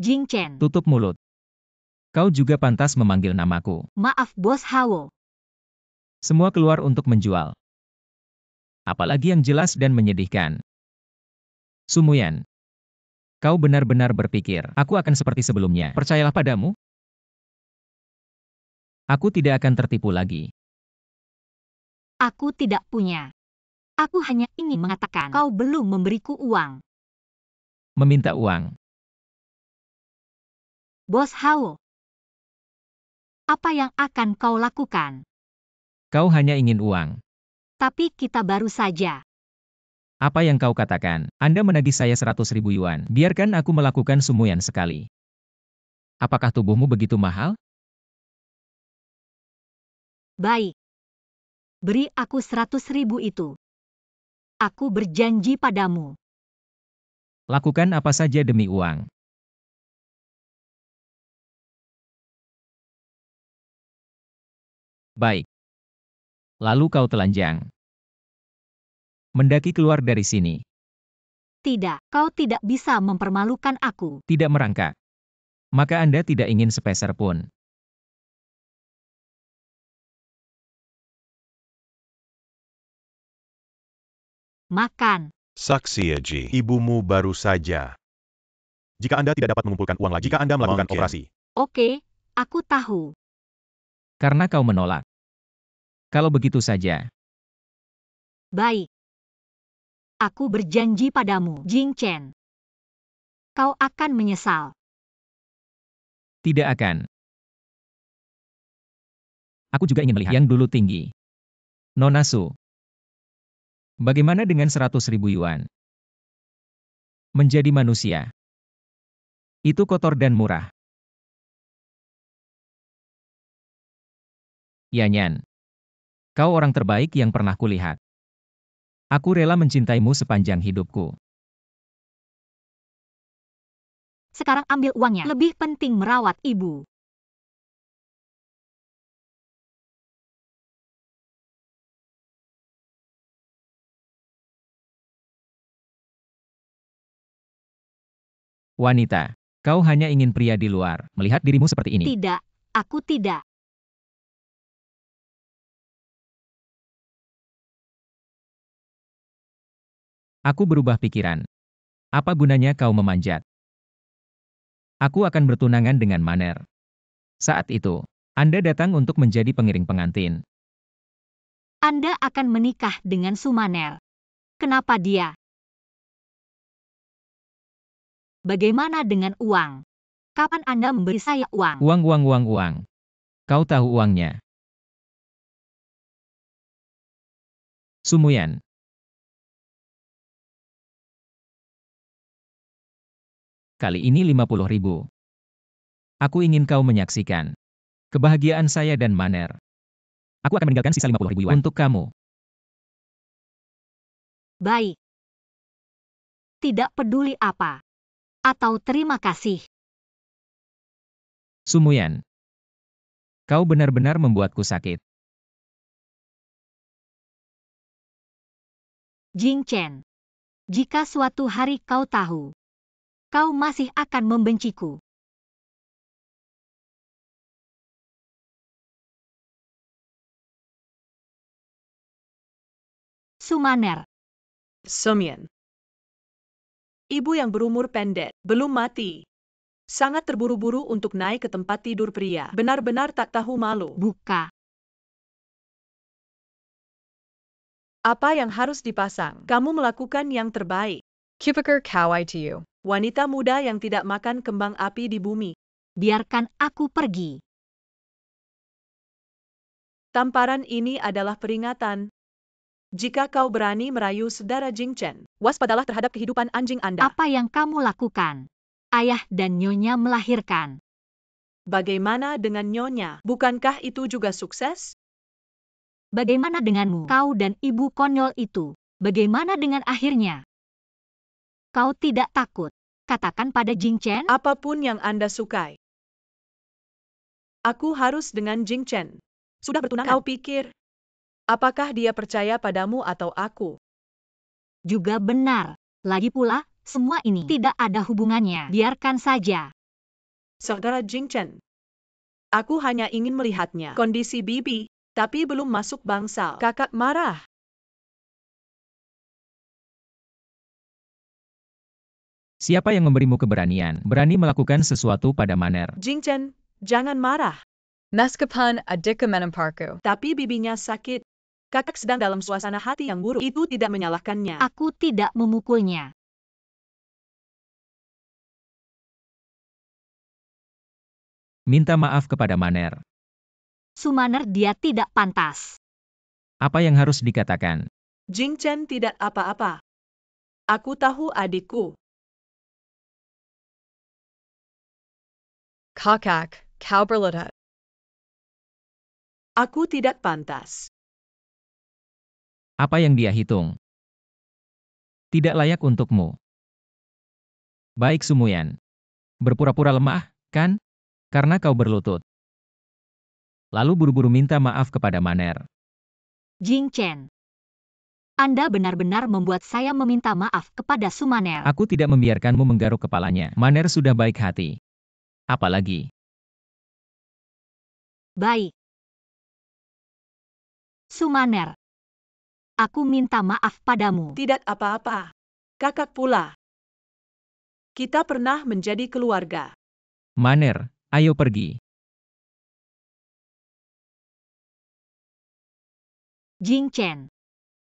Jing Chen. Tutup mulut. Kau juga pantas memanggil namaku. Maaf Bos Hao. Semua keluar untuk menjual. Apalagi yang jelas dan menyedihkan. Sumuyan. Kau benar-benar berpikir, aku akan seperti sebelumnya. Percayalah padamu. Aku tidak akan tertipu lagi. Aku tidak punya. Aku hanya ingin mengatakan kau belum memberiku uang. Meminta uang. Bos Hao. Apa yang akan kau lakukan? Kau hanya ingin uang. Tapi kita baru saja. Apa yang kau katakan? Anda menagih saya 100.000 yuan. Biarkan aku melakukan sumuyan sekali. Apakah tubuhmu begitu mahal? Baik. Beri aku 100.000 itu. Aku berjanji padamu. Lakukan apa saja demi uang. Baik. Lalu kau telanjang. Mendaki keluar dari sini. Tidak, kau tidak bisa mempermalukan aku. Tidak merangkak. Maka Anda tidak ingin sepeser pun. Makan. Saksi Eji, ibumu baru saja. Jika Anda tidak dapat mengumpulkan uang lagi, jika Anda melakukan operasi. Oke, aku tahu. Karena kau menolak. Kalau begitu saja. Baik. Aku berjanji padamu, Jing Chen. Kau akan menyesal. Tidak akan. Aku juga ingin melihat yang dulu tinggi. Nona Su. Bagaimana dengan 100.000 yuan? Menjadi manusia. Itu kotor dan murah. Yanyan. Kau orang terbaik yang pernah kulihat. Aku rela mencintaimu sepanjang hidupku. Sekarang ambil uangnya. Lebih penting merawat ibu. Wanita. Kau hanya ingin pria di luar. Melihat dirimu seperti ini. Tidak, aku tidak. Aku berubah pikiran. Apa gunanya kau memanjat? Aku akan bertunangan dengan Maner. Saat itu, Anda datang untuk menjadi pengiring pengantin. Anda akan menikah dengan Sumaner. Kenapa dia? Bagaimana dengan uang? Kapan Anda memberi saya uang? Uang. Kau tahu uangnya. Sumuyan. Kali ini 50.000. Aku ingin kau menyaksikan kebahagiaan saya dan Maner. Aku akan meninggalkan sisa 50.000 yuan untuk kamu. Baik. Tidak peduli apa. Atau terima kasih. Sumuyan. Kau benar-benar membuatku sakit. Jing Chen. Jika suatu hari kau tahu, kau masih akan membenciku. Sumaner. Sumyan. Ibu yang berumur pendek, belum mati. Sangat terburu-buru untuk naik ke tempat tidur pria. Benar-benar tak tahu malu. Buka. Apa yang harus dipasang? Kamu melakukan yang terbaik. Kupiker kawai to you. Wanita muda yang tidak makan kembang api di bumi. Biarkan aku pergi. Tamparan ini adalah peringatan. Jika kau berani merayu saudara Jing Chen, waspadalah terhadap kehidupan anjing Anda. Apa yang kamu lakukan? Ayah dan nyonya melahirkan. Bagaimana dengan nyonya? Bukankah itu juga sukses? Bagaimana denganmu? Kau dan ibu konyol itu. Bagaimana dengan akhirnya? Kau tidak takut? Katakan pada Jing Chen. Apapun yang Anda sukai. Aku harus dengan Jing Chen. Sudah bertunangan. Kau pikir, apakah dia percaya padamu atau aku? Juga benar. Lagi pula, semua ini tidak ada hubungannya. Biarkan saja. Saudara Jing Chen. Aku hanya ingin melihatnya. Kondisi bibi, tapi belum masuk bangsal. Kakak marah. Siapa yang memberimu keberanian, berani melakukan sesuatu pada Maner? Jing Chen, jangan marah. Meskipun adika menamparku. Tapi bibinya sakit. Kakak sedang dalam suasana hati yang buruk. Itu tidak menyalahkannya. Aku tidak memukulnya. Minta maaf kepada Maner. Sumaner, dia tidak pantas. Apa yang harus dikatakan? Jing Chen tidak apa-apa. Aku tahu adikku. Kakak, kau berlutut. Aku tidak pantas. Apa yang dia hitung? Tidak layak untukmu. Baik Sumuyan. Berpura-pura lemah, kan? Karena kau berlutut. Lalu buru-buru minta maaf kepada Maner. Jing Chen. Anda benar-benar membuat saya meminta maaf kepada Sumaner. Aku tidak membiarkanmu menggaruk kepalanya. Maner sudah baik hati. Apalagi? Baik. Sumaner. Aku minta maaf padamu. Tidak apa-apa. Kakak pula. Kita pernah menjadi keluarga. Maner, ayo pergi. Jing Chen.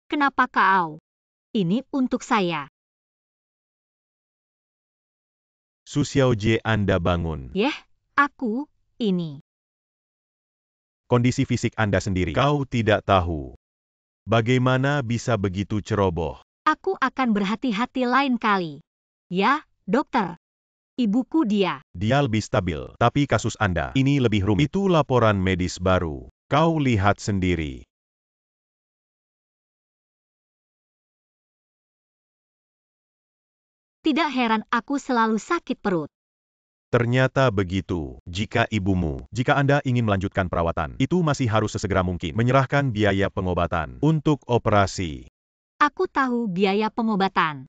Kenapa kau? Ini untuk saya. Su Xiaojie, Anda bangun. Yeh, aku, ini. Kondisi fisik Anda sendiri. Kau tidak tahu. Bagaimana bisa begitu ceroboh? Aku akan berhati-hati lain kali. Ya, dokter. Ibuku dia. Dia lebih stabil, tapi kasus Anda ini lebih rumit. Itu laporan medis baru. Kau lihat sendiri. Tidak heran aku selalu sakit perut. Ternyata begitu. Jika Anda ingin melanjutkan perawatan, itu masih harus sesegera mungkin menyerahkan biaya pengobatan untuk operasi. Aku tahu biaya pengobatan.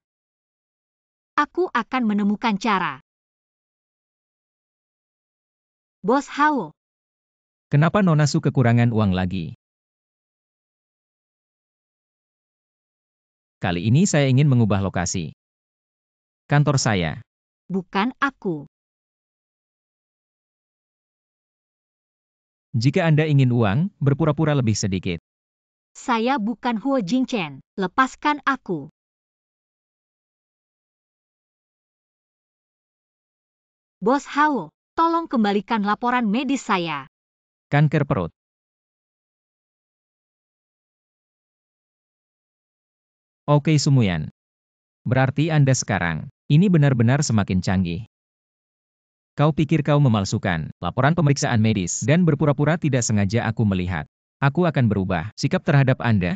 Aku akan menemukan cara. Bos Hao. Kenapa Nona Su kekurangan uang lagi? Kali ini saya ingin mengubah lokasi. Kantor saya. Bukan aku. Jika Anda ingin uang, berpura-pura lebih sedikit. Saya bukan Huo Jingchen. Lepaskan aku. Bos Hao, tolong kembalikan laporan medis saya. Kanker perut. Oke Sumuyan. Berarti Anda sekarang, ini benar-benar semakin canggih. Kau pikir kau memalsukan laporan pemeriksaan medis dan berpura-pura tidak sengaja aku melihat. Aku akan berubah sikap terhadap Anda.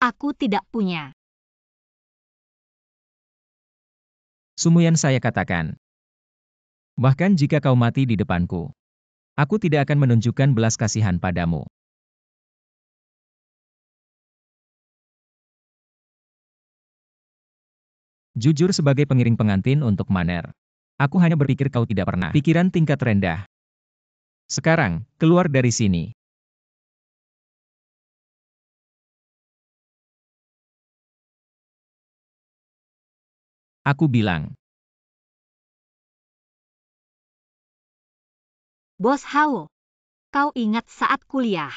Aku tidak punya. Sumuyan, saya katakan. Bahkan jika kau mati di depanku, aku tidak akan menunjukkan belas kasihan padamu. Jujur, sebagai pengiring pengantin untuk Maner, aku hanya berpikir kau tidak pernah pikiran tingkat rendah. Sekarang, keluar dari sini. Aku bilang. Bos Hao, kau ingat saat kuliah?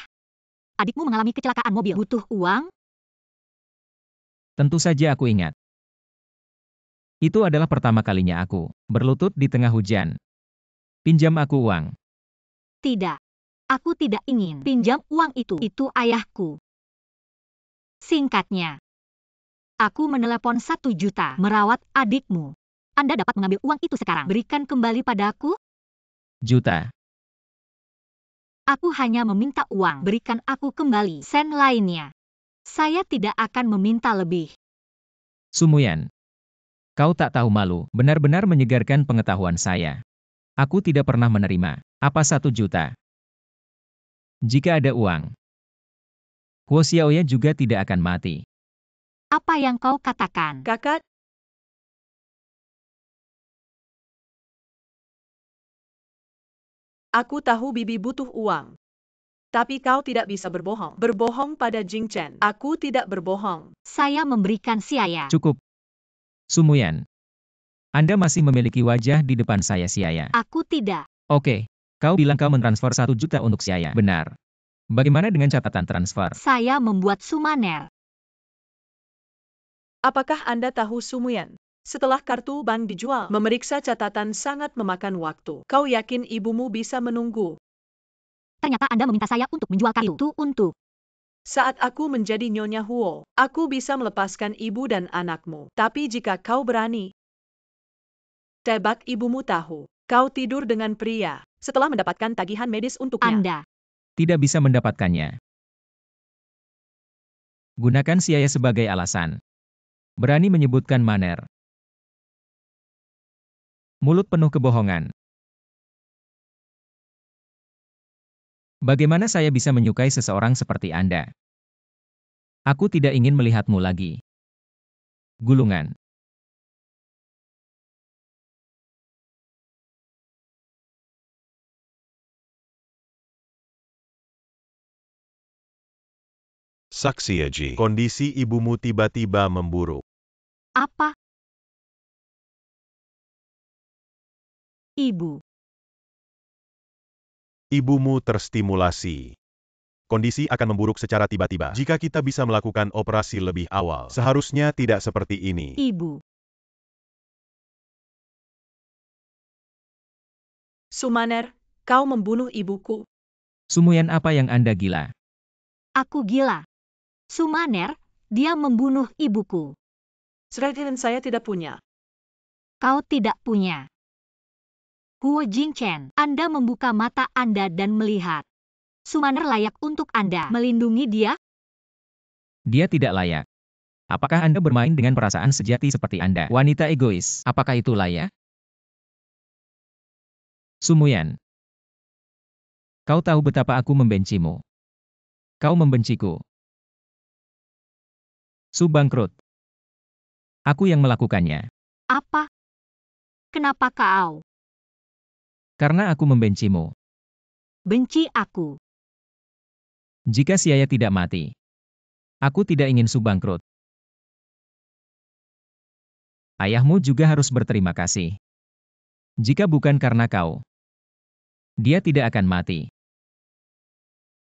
Adikmu mengalami kecelakaan mobil. Butuh uang? Tentu saja aku ingat. Itu adalah pertama kalinya aku berlutut di tengah hujan. Pinjam aku uang. Tidak. Aku tidak ingin pinjam uang itu. Itu ayahku. Singkatnya, aku menelepon 1 juta merawat adikmu. Anda dapat mengambil uang itu sekarang. Berikan kembali padaku. Juta. Aku hanya meminta uang. Berikan aku kembali sen lainnya. Saya tidak akan meminta lebih. Sumuyan. Kau tak tahu malu, benar-benar menyegarkan pengetahuan saya. Aku tidak pernah menerima. Apa 1 juta? Jika ada uang, Huo Xiaoya juga tidak akan mati. Apa yang kau katakan? Kakak, Aku tahu bibi butuh uang. Tapi kau tidak bisa berbohong. Berbohong pada Jing Chen. Aku tidak berbohong. Saya memberikan Siaya. Cukup. Sumuyan. Anda masih memiliki wajah di depan saya, Siaya. Aku tidak. Oke. Kau bilang kau mentransfer 1 juta untuk Siaya. Benar. Bagaimana dengan catatan transfer? Saya membuat Sumaner. Apakah Anda tahu Sumuyan? Setelah kartu bank dijual, memeriksa catatan sangat memakan waktu. Kau yakin ibumu bisa menunggu? Ternyata Anda meminta saya untuk menjual kartu itu untuk. Saat aku menjadi Nyonya Huo, aku bisa melepaskan ibu dan anakmu. Tapi jika kau berani, tebak ibumu tahu. Kau tidur dengan pria setelah mendapatkan tagihan medis untuknya. Anda. Tidak bisa mendapatkannya. Gunakan Siaya sebagai alasan. Berani menyebutkan Maner. Mulut penuh kebohongan. Bagaimana saya bisa menyukai seseorang seperti Anda? Aku tidak ingin melihatmu lagi. Gulungan. Saksi Eji. Kondisi ibumu tiba-tiba memburuk. Apa? Ibu. Ibumu terstimulasi. Kondisi akan memburuk secara tiba-tiba. Jika kita bisa melakukan operasi lebih awal, seharusnya tidak seperti ini. Ibu. Sumaner, kau membunuh ibuku. Sumuyan, apa yang Anda gila? Aku gila. Sumaner, dia membunuh ibuku. Serahin saya tidak punya. Kau tidak punya. Huo Jingchen, Anda membuka mata Anda dan melihat. Sumaner layak untuk Anda melindungi dia? Dia tidak layak. Apakah Anda bermain dengan perasaan sejati seperti Anda? Wanita egois, apakah itu layak? Sumuyan. Kau tahu betapa aku membencimu. Kau membenciku. Su bangkrut. Aku yang melakukannya. Apa? Kenapa kau Karena aku membencimu. benci aku? Jika Siaya tidak mati, aku tidak ingin Su bangkrut. Ayahmu juga harus berterima kasih. Jika bukan karena kau, dia tidak akan mati.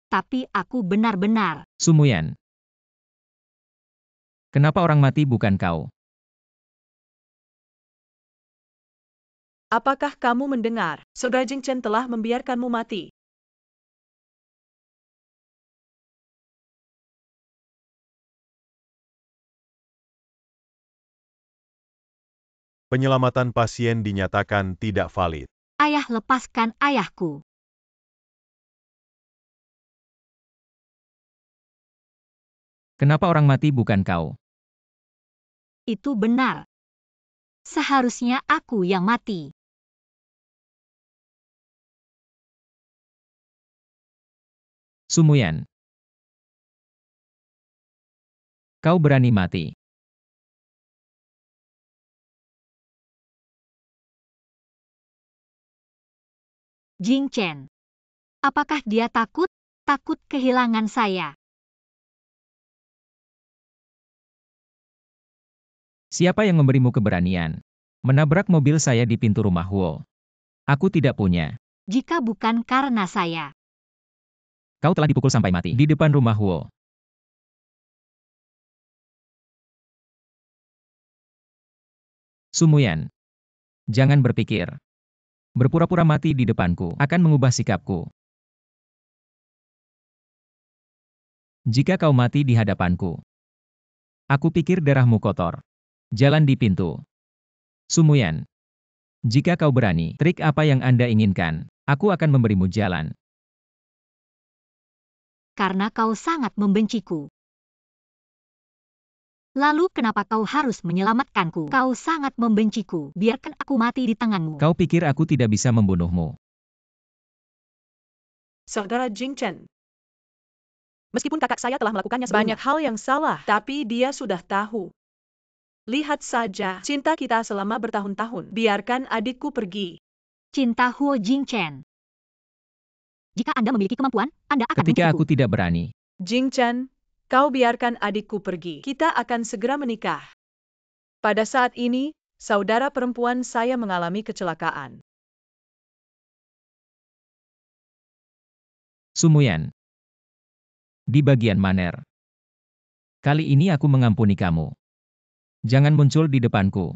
Tapi aku benar-benar. Sumuyan. Kenapa orang mati bukan kau? Apakah kamu mendengar? Saudara Jing Chen telah membiarkanmu mati. Penyelamatan pasien dinyatakan tidak valid. Ayah, lepaskan ayahku. Kenapa orang mati bukan kau? Itu benar. Seharusnya aku yang mati. Sumuyan. Kau berani mati. Jing Chen. Apakah dia takut? Takut kehilangan saya. Siapa yang memberimu keberanian menabrak mobil saya di pintu rumah Huo? Aku tidak punya. Jika bukan karena saya. Kau telah dipukul sampai mati di depan rumah Huo. Sumuyan. Jangan berpikir. Berpura-pura mati di depanku akan mengubah sikapku. Jika kau mati di hadapanku, aku pikir darahmu kotor. Jalan di pintu. Sumuyan. Jika kau berani, trik apa yang Anda inginkan, aku akan memberimu jalan. Karena kau sangat membenciku. Lalu kenapa kau harus menyelamatkanku? Kau sangat membenciku. Biarkan aku mati di tanganmu. Kau pikir aku tidak bisa membunuhmu? Saudara Jing Chen. Meskipun kakak saya telah melakukannya sebelumnya. Banyak hal yang salah, tapi dia sudah tahu. Lihat saja, cinta kita selama bertahun-tahun. Biarkan adikku pergi. Cinta Huo Jingchen. Jika Anda memiliki kemampuan, Anda akan Ketika membunuhku. aku tidak berani, Jing Chen, kau biarkan adikku pergi. Kita akan segera menikah. Pada saat ini, saudara perempuan saya mengalami kecelakaan. Sumuyan. Di bagian maner. Kali ini aku mengampuni kamu. Jangan muncul di depanku.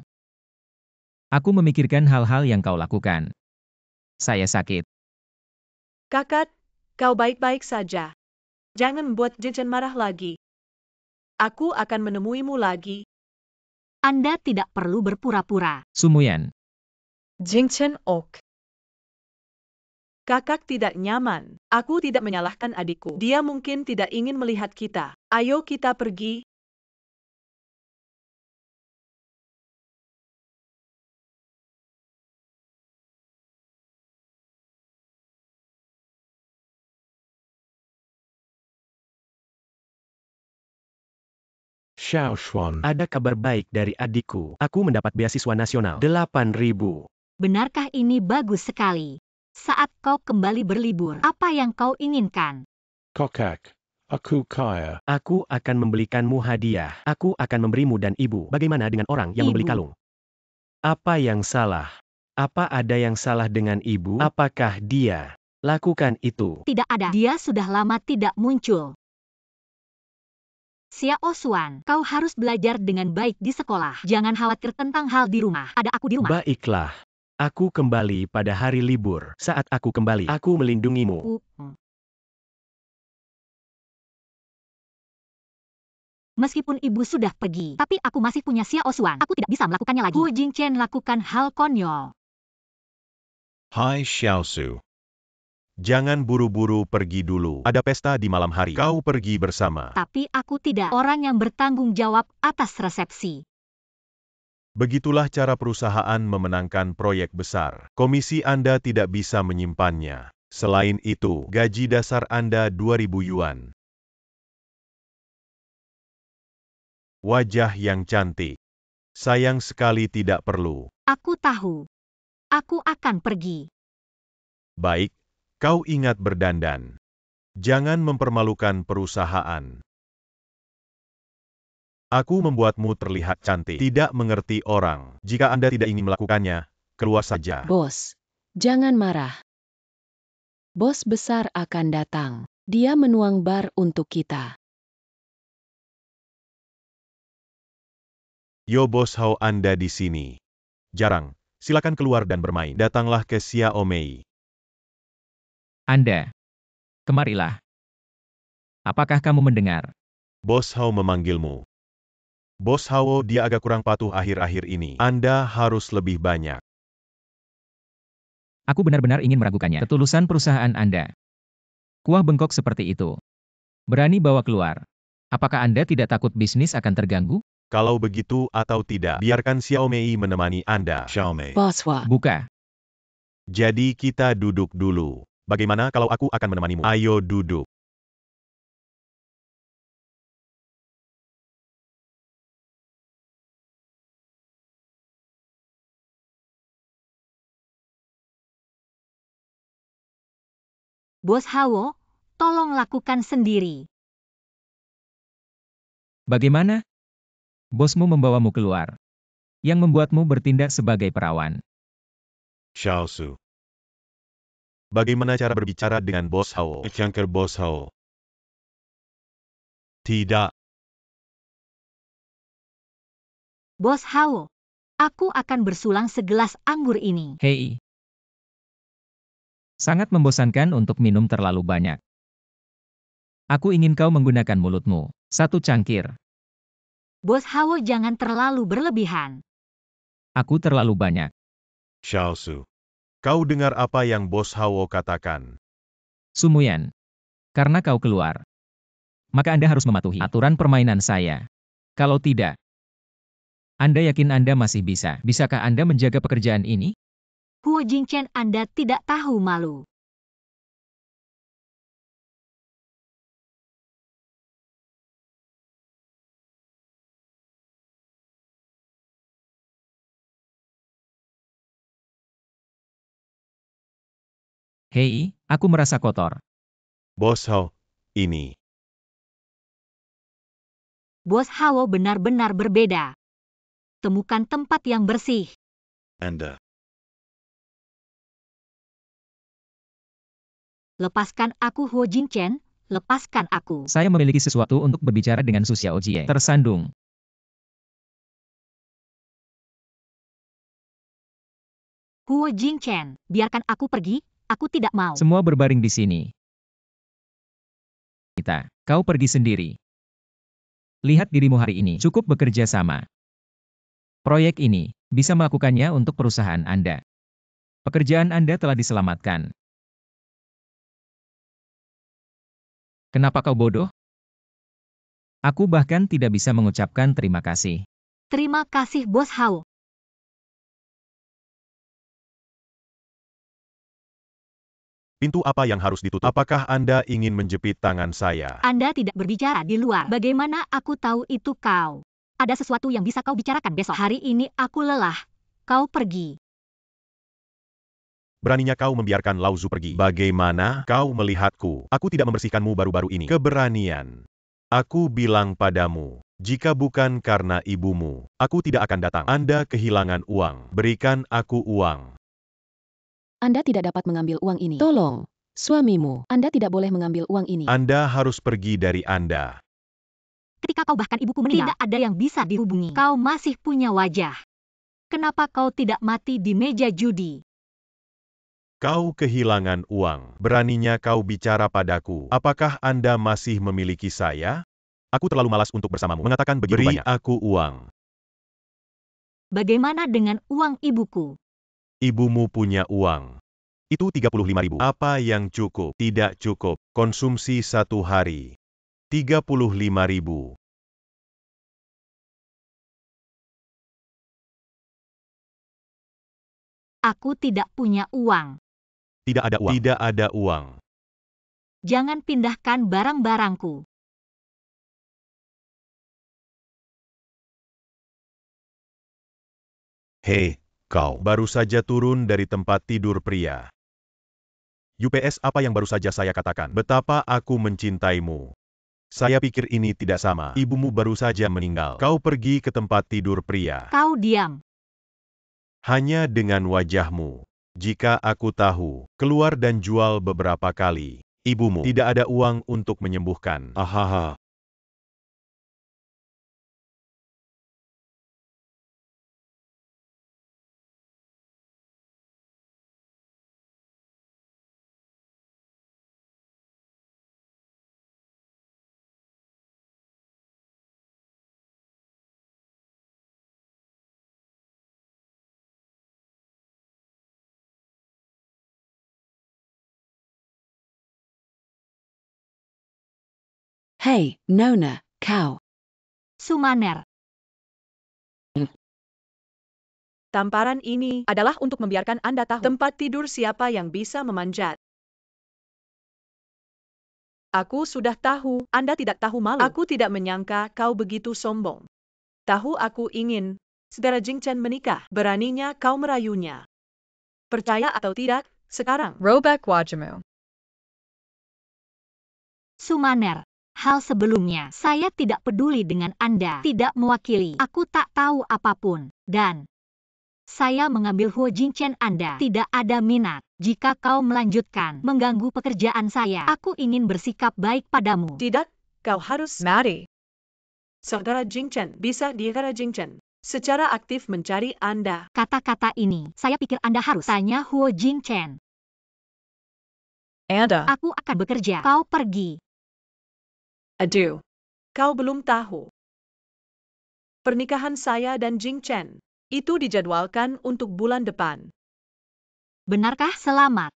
Aku memikirkan hal-hal yang kau lakukan. Saya sakit. Kakak, kau baik-baik saja. Jangan membuat Jing Chen marah lagi. Aku akan menemuimu lagi. Anda tidak perlu berpura-pura. Sumuyan. Jing Chen Ok. Kakak tidak nyaman. Aku tidak menyalahkan adikku. Dia mungkin tidak ingin melihat kita. Ayo kita pergi. Xiao Xuan, ada kabar baik dari adikku. Aku mendapat beasiswa nasional 8.000. Benarkah ini bagus sekali? Saat kau kembali berlibur, apa yang kau inginkan? Kokak, aku kaya. Aku akan membelikanmu hadiah. Aku akan memberimu dan ibu. Bagaimana dengan orang yang membeli Ibu. kalung? Apa yang salah? Apa ada yang salah dengan ibu? Apakah dia lakukan itu? Tidak ada. Dia sudah lama tidak muncul. Xiao Xuan, kau harus belajar dengan baik di sekolah. Jangan khawatir tentang hal di rumah. Ada aku di rumah. Baiklah. Aku kembali pada hari libur. Saat aku kembali, aku melindungimu. Meskipun ibu sudah pergi, tapi aku masih punya Xiao Xuan. Aku tidak bisa melakukannya lagi. Hu Jingchen lakukan hal konyol. Hai Xiaosu. Jangan buru-buru pergi dulu. Ada pesta di malam hari. Kau pergi bersama. Tapi aku tidak orang yang bertanggung jawab atas resepsi. Begitulah cara perusahaan memenangkan proyek besar. Komisi Anda tidak bisa menyimpannya. Selain itu, gaji dasar Anda 2.000 yuan. Wajah yang cantik. Sayang sekali tidak perlu. Aku tahu. Aku akan pergi. Baik, kau ingat berdandan. Jangan mempermalukan perusahaan. Aku membuatmu terlihat cantik. Tidak mengerti orang. Jika Anda tidak ingin melakukannya, keluar saja. Bos, jangan marah. Bos besar akan datang. Dia menuang bar untuk kita. Yo bos, how Anda di sini? Jarang. Silakan keluar dan bermain. Datanglah ke Xiaomei. Anda. Kemarilah. Apakah kamu mendengar? Bos Hao memanggilmu. Bos Hao, dia agak kurang patuh akhir-akhir ini. Anda harus lebih banyak. Aku benar-benar ingin meragukannya. Ketulusan perusahaan Anda. Kuah bengkok seperti itu. Berani bawa keluar. Apakah Anda tidak takut bisnis akan terganggu? Kalau begitu atau tidak, biarkan Xiaomei menemani Anda. Xiaomei. Bos Wah. Buka. Jadi kita duduk dulu. Bagaimana kalau aku akan menemanimu? Ayo duduk. Bos Hao, tolong lakukan sendiri. Bagaimana? Bosmu membawamu keluar. Yang membuatmu bertindak sebagai perawan. Xiaosu. Bagaimana cara berbicara dengan Bos Hao? Cangker Bos Hao. Tidak. Bos Hao, aku akan bersulang segelas anggur ini. Hei. Sangat membosankan untuk minum terlalu banyak. Aku ingin kau menggunakan mulutmu. 1 cangkir. Bos Hao, jangan terlalu berlebihan. Aku terlalu banyak. Xiaosu. Kau dengar apa yang Bos Hao katakan? Sumuyan. Karena kau keluar. Maka Anda harus mematuhi aturan permainan saya. Kalau tidak, Anda yakin Anda masih bisa? Bisakah Anda menjaga pekerjaan ini? Hu Jingchen, Anda tidak tahu malu. Hei, Aku merasa kotor. Bos Hao, ini. Bos Hao benar-benar berbeda. Temukan tempat yang bersih. Anda. Lepaskan aku Huo Jingchen, lepaskan aku. Saya memiliki sesuatu untuk berbicara dengan Su Xiaojie. Tersandung. Huo Jingchen, biarkan aku pergi, aku tidak mau. Semua berbaring di sini. Kita, kau pergi sendiri. Lihat dirimu hari ini, cukup bekerja sama. Proyek ini, bisa melakukannya untuk perusahaan Anda. Pekerjaan Anda telah diselamatkan. Kenapa kau bodoh? Aku bahkan tidak bisa mengucapkan terima kasih. Terima kasih Bos Hao. Pintu apa yang harus ditutup? Apakah Anda ingin menjepit tangan saya? Anda tidak berbicara di luar. Bagaimana aku tahu itu kau? Ada sesuatu yang bisa kau bicarakan besok. Hari ini aku lelah. Kau pergi. Beraninya kau membiarkan Lao Zu pergi. Bagaimana kau melihatku? Aku tidak membersihkanmu baru-baru ini. Keberanian. Aku bilang padamu, jika bukan karena ibumu, aku tidak akan datang. Anda kehilangan uang. Berikan aku uang. Anda tidak dapat mengambil uang ini. Tolong, suamimu. Anda tidak boleh mengambil uang ini. Anda harus pergi dari Anda. Ketika kau bahkan ibuku meninggal, tidak ada yang bisa dihubungi. Kau masih punya wajah. Kenapa kau tidak mati di meja judi? Kau kehilangan uang. Beraninya kau bicara padaku. Apakah Anda masih memiliki saya? Aku terlalu malas untuk bersamamu. Mengatakan begitu banyak. Beri aku uang. Bagaimana dengan uang ibuku? Ibumu punya uang. Itu 35.000. Apa yang cukup? Tidak cukup. Konsumsi satu hari. 35.000. Aku tidak punya uang. Tidak ada uang. Tidak ada uang. Jangan pindahkan barang-barangku. Hei, kau baru saja turun dari tempat tidur pria. UPS apa yang baru saja saya katakan? Betapa aku mencintaimu. Saya pikir ini tidak sama. Ibumu baru saja meninggal. Kau pergi ke tempat tidur pria. Kau diam. Hanya dengan wajahmu. Jika aku tahu, keluar dan jual beberapa kali. Ibumu tidak ada uang untuk menyembuhkan. Ahaha. Hei, Nona, kau. Sumaner. Tamparan ini adalah untuk membiarkan Anda tahu tempat tidur siapa yang bisa memanjat. Aku sudah tahu, Anda tidak tahu malu. Aku tidak menyangka kau begitu sombong. Tahu aku ingin saudara Jingchen menikah. Beraninya kau merayunya. Percaya atau tidak, sekarang. Robek Wajamu. Sumaner. Hal sebelumnya, saya tidak peduli dengan Anda. Tidak mewakili. Aku tak tahu apapun. Dan saya mengambil Huo Jingchen Anda. Tidak ada minat. Jika kau melanjutkan mengganggu pekerjaan saya, aku ingin bersikap baik padamu. Tidak, kau harus Maddie. saudara Jingchen bisa saudara Jingchen secara aktif mencari Anda. Kata-kata ini, saya pikir Anda harus tanya Huo Jingchen. Anda. Aku akan bekerja. Kau pergi. Aduh. Kau belum tahu. Pernikahan saya dan Jingchen itu dijadwalkan untuk bulan depan. Benarkah? Selamat.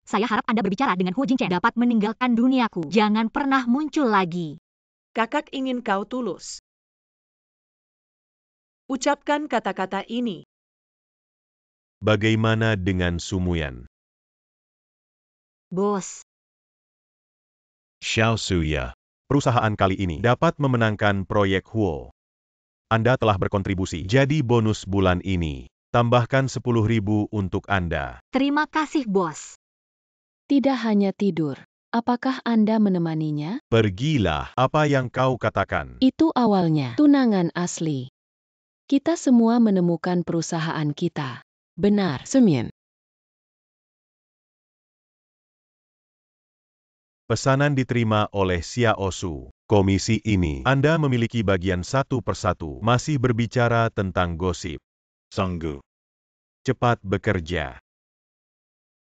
Saya harap Anda berbicara dengan Huo Jingchen dapat meninggalkan duniaku. Jangan pernah muncul lagi. Kakak ingin kau tulus. Ucapkan kata-kata ini. Bagaimana dengan Sumuyan? Bos. Xiao Suya. Perusahaan kali ini dapat memenangkan proyek Huo. Anda telah berkontribusi. Jadi bonus bulan ini. Tambahkan 10.000 untuk Anda. Terima kasih, Bos. Tidak hanya tidur. Apakah Anda menemaninya? Pergilah, apa yang kau katakan. Itu awalnya tunangan asli. Kita semua menemukan perusahaan kita. Benar, Semien. Pesanan diterima oleh Xiaosu. Komisi ini, Anda memiliki bagian satu persatu, masih berbicara tentang gosip. Sanggu. Cepat bekerja.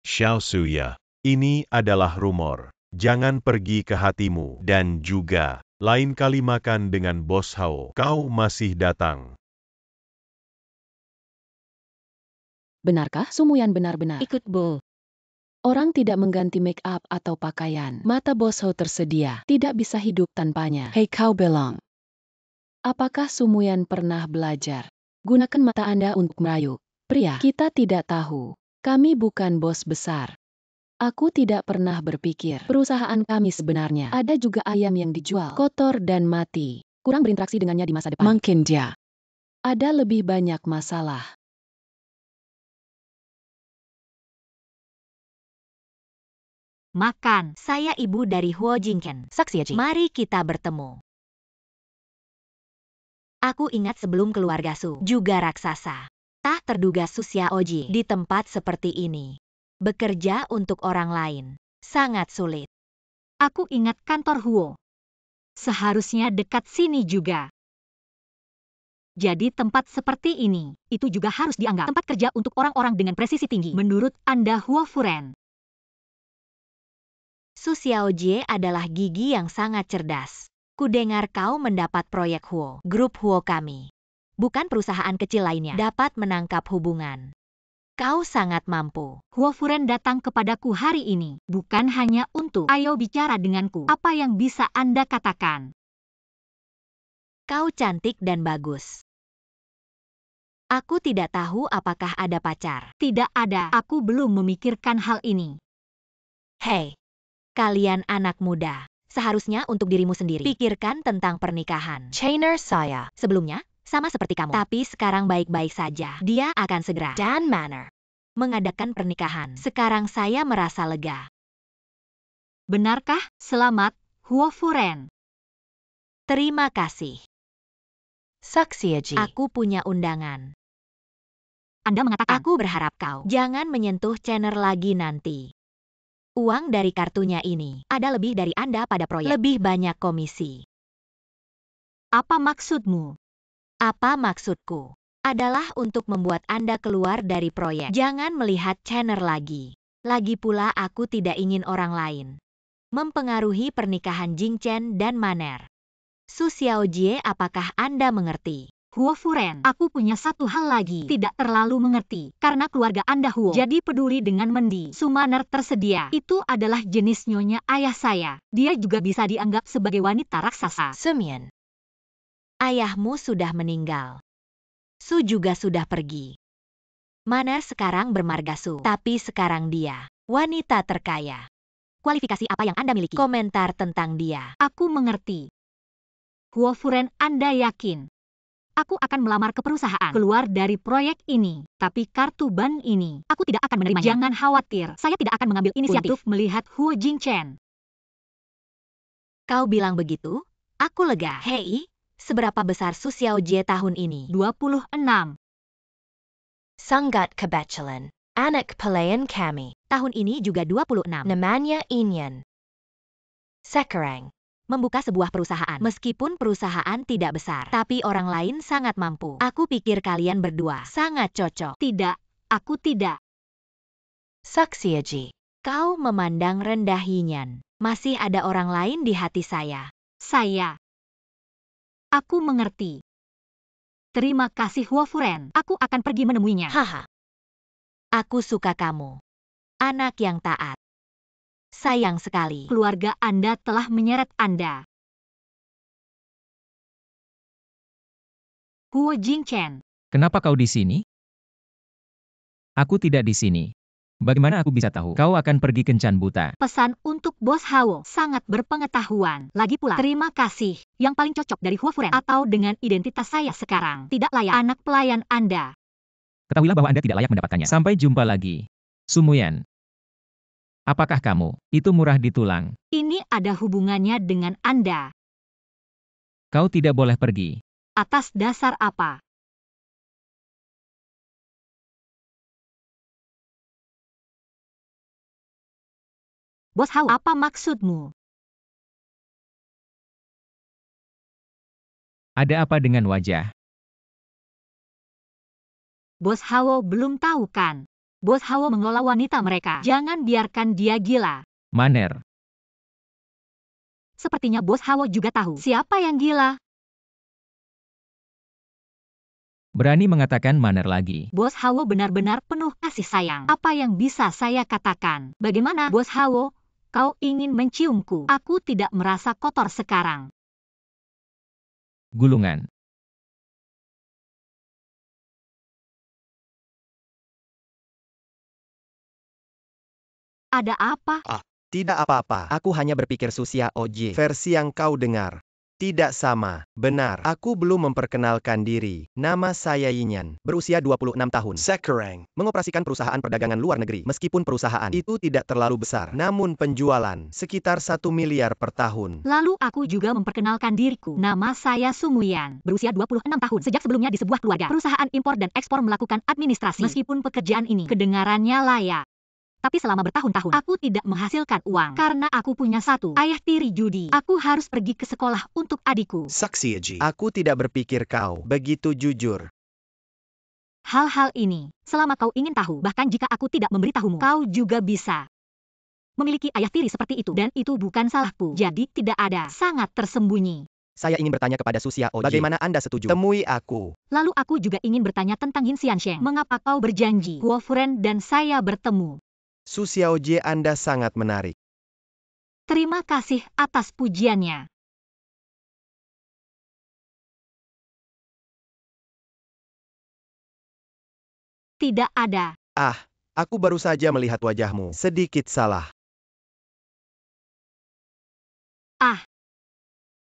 Xiaosu ya. Ini adalah rumor. Jangan pergi ke hatimu. Dan juga, lain kali makan dengan Bos Hao. Kau masih datang. Benarkah Sumuyan benar-benar Ikut Bull. orang tidak mengganti make up atau pakaian? Mata Bos Ho tersedia, tidak bisa hidup tanpanya. Hei kau belong. Apakah Sumuyan pernah belajar? Gunakan mata Anda untuk merayu. Pria, kita tidak tahu. Kami bukan bos besar. Aku tidak pernah berpikir perusahaan kami sebenarnya. Ada juga ayam yang dijual, kotor dan mati. Kurang berinteraksi dengannya di masa depan. Mungkin dia. Ada lebih banyak masalah. Makan, saya ibu dari Huo Jingchen. Saksi Aji. Mari kita bertemu. Aku ingat sebelum keluarga Su, juga raksasa. Tak terduga Su Xiaoji di tempat seperti ini. Bekerja untuk orang lain, sangat sulit. Aku ingat kantor Huo. Seharusnya dekat sini juga. Jadi tempat seperti ini, itu juga harus dianggap tempat kerja untuk orang-orang dengan presisi tinggi. Menurut Anda Huo Furen? Su Xiaojie adalah gigi yang sangat cerdas. Kudengar kau mendapat proyek Huo, grup Huo kami. Bukan perusahaan kecil lainnya dapat menangkap hubungan. Kau sangat mampu. Huo Furen datang kepadaku hari ini, bukan hanya untuk ayo bicara denganku. Apa yang bisa Anda katakan? Kau cantik dan bagus. Aku tidak tahu apakah ada pacar. Tidak ada, aku belum memikirkan hal ini. Hei, kalian anak muda, seharusnya untuk dirimu sendiri. Pikirkan tentang pernikahan. Chainer saya. Sebelumnya, sama seperti kamu. Tapi sekarang baik-baik saja. Dia akan segera Dan Manor. mengadakan pernikahan. Sekarang saya merasa lega. Benarkah? Selamat, Huo Furen. Terima kasih. Saksi Aji. Aku punya undangan. Anda mengatakan, aku berharap kau jangan menyentuh channel lagi nanti. Uang dari kartunya ini ada lebih dari Anda pada proyek. Lebih banyak komisi. Apa maksudmu? Apa maksudku? Adalah untuk membuat Anda keluar dari proyek. Jangan melihat channel lagi. Lagi pula aku tidak ingin orang lain mempengaruhi pernikahan Jingchen dan Maner. Su Xiaojie, apakah Anda mengerti? Huo Furen, aku punya satu hal lagi. Tidak terlalu mengerti, karena keluarga Anda Huo jadi peduli dengan Mendi. Su Maner tersedia. Itu adalah jenis nyonya ayah saya. Dia juga bisa dianggap sebagai wanita raksasa. Semien. Ayahmu sudah meninggal. Su juga sudah pergi. Maner sekarang bermarga Su, tapi sekarang dia wanita terkaya. Kualifikasi apa yang Anda miliki? Komentar tentang dia. Aku mengerti. Huo Furen, Anda yakin? Aku akan melamar ke perusahaan keluar dari proyek ini. Tapi kartu bank ini, aku tidak akan menerimanya. Jangan khawatir, saya tidak akan mengambil inisiatif untuk melihat Huo Jingchen. Kau bilang begitu? Aku lega. Hei, seberapa besar Su Xiaojie tahun ini? 26. Sangat kebetulan. Anak pelayan kami. Tahun ini juga 26. Namanya Inyan. Sekarang. Membuka sebuah perusahaan. Meskipun perusahaan tidak besar, tapi orang lain sangat mampu. Aku pikir kalian berdua sangat cocok. Tidak, aku tidak. Saksi Aji. Kau memandang rendah Yinyan. Masih ada orang lain di hati saya. Saya. Aku mengerti. Terima kasih Huo Furen. Aku akan pergi menemuinya. Haha. Aku suka kamu. Anak yang taat. Sayang sekali, keluarga Anda telah menyeret Anda. Huo Jingchen. Kenapa kau di sini? Aku tidak di sini. Bagaimana aku bisa tahu kau akan pergi kencan buta? Pesan untuk Bos Hao sangat berpengetahuan. Lagi pula, terima kasih. Yang paling cocok dari Huo Furen atau dengan identitas saya sekarang. Tidak layak anak pelayan Anda. Ketahuilah bahwa Anda tidak layak mendapatkannya. Sampai jumpa lagi. Sumuyan. Apakah kamu? Itu murah di tulang. Ini ada hubungannya dengan Anda. Kau tidak boleh pergi. Atas dasar apa? Bos Hao, apa maksudmu? Ada apa dengan wajah? Bos Hao belum tahu kan? Bos Hao mengelola wanita mereka. Jangan biarkan dia gila. Maner. Sepertinya Bos Hao juga tahu siapa yang gila. Berani mengatakan Maner lagi. Bos Hao benar-benar penuh kasih sayang. Apa yang bisa saya katakan? Bagaimana, Bos Hao? Kau ingin menciumku? Aku tidak merasa kotor sekarang. Gulungan. Ada apa? Tidak apa-apa, aku hanya berpikir Susia OJ. Versi yang kau dengar. Tidak sama. Benar, aku belum memperkenalkan diri. Nama saya Yinyan, berusia 26 tahun. Sekarang, mengoperasikan perusahaan perdagangan luar negeri. Meskipun perusahaan itu tidak terlalu besar, namun penjualan sekitar 1 miliar per tahun. Lalu aku juga memperkenalkan diriku. Nama saya Sumuyan, berusia 26 tahun. Sejak sebelumnya di sebuah keluarga perusahaan impor dan ekspor melakukan administrasi. Meskipun pekerjaan ini kedengarannya layak, tapi selama bertahun-tahun, aku tidak menghasilkan uang. Karena aku punya satu ayah tiri judi. Aku harus pergi ke sekolah untuk adikku. Saksi Eji, aku tidak berpikir kau begitu jujur. Hal-hal ini, selama kau ingin tahu, bahkan jika aku tidak memberitahumu, kau juga bisa memiliki ayah tiri seperti itu. Dan itu bukan salahku. Jadi tidak ada sangat tersembunyi. Saya ingin bertanya kepada Susia Oji. Bagaimana Anda setuju? Temui aku. Lalu aku juga ingin bertanya tentang Yin Xiansheng. Mengapa kau berjanji Guo Furen dan saya bertemu? Susia Oji, Anda sangat menarik. Terima kasih atas pujiannya. Tidak ada. Aku baru saja melihat wajahmu. Sedikit salah.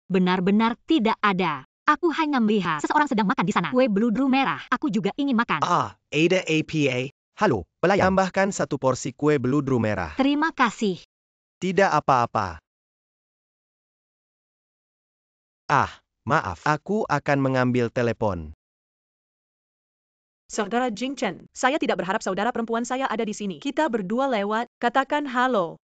Benar-benar tidak ada. Aku hanya melihat seseorang sedang makan di sana. Kue beludru merah. Aku juga ingin makan. Ada APA. Halo, pelayan. Tambahkan 1 porsi kue beludru merah. Terima kasih. Tidak apa-apa. Maaf, aku akan mengambil telepon. Saudara Jing Chen, saya tidak berharap saudara perempuan saya ada di sini. Kita berdua lewat, katakan halo.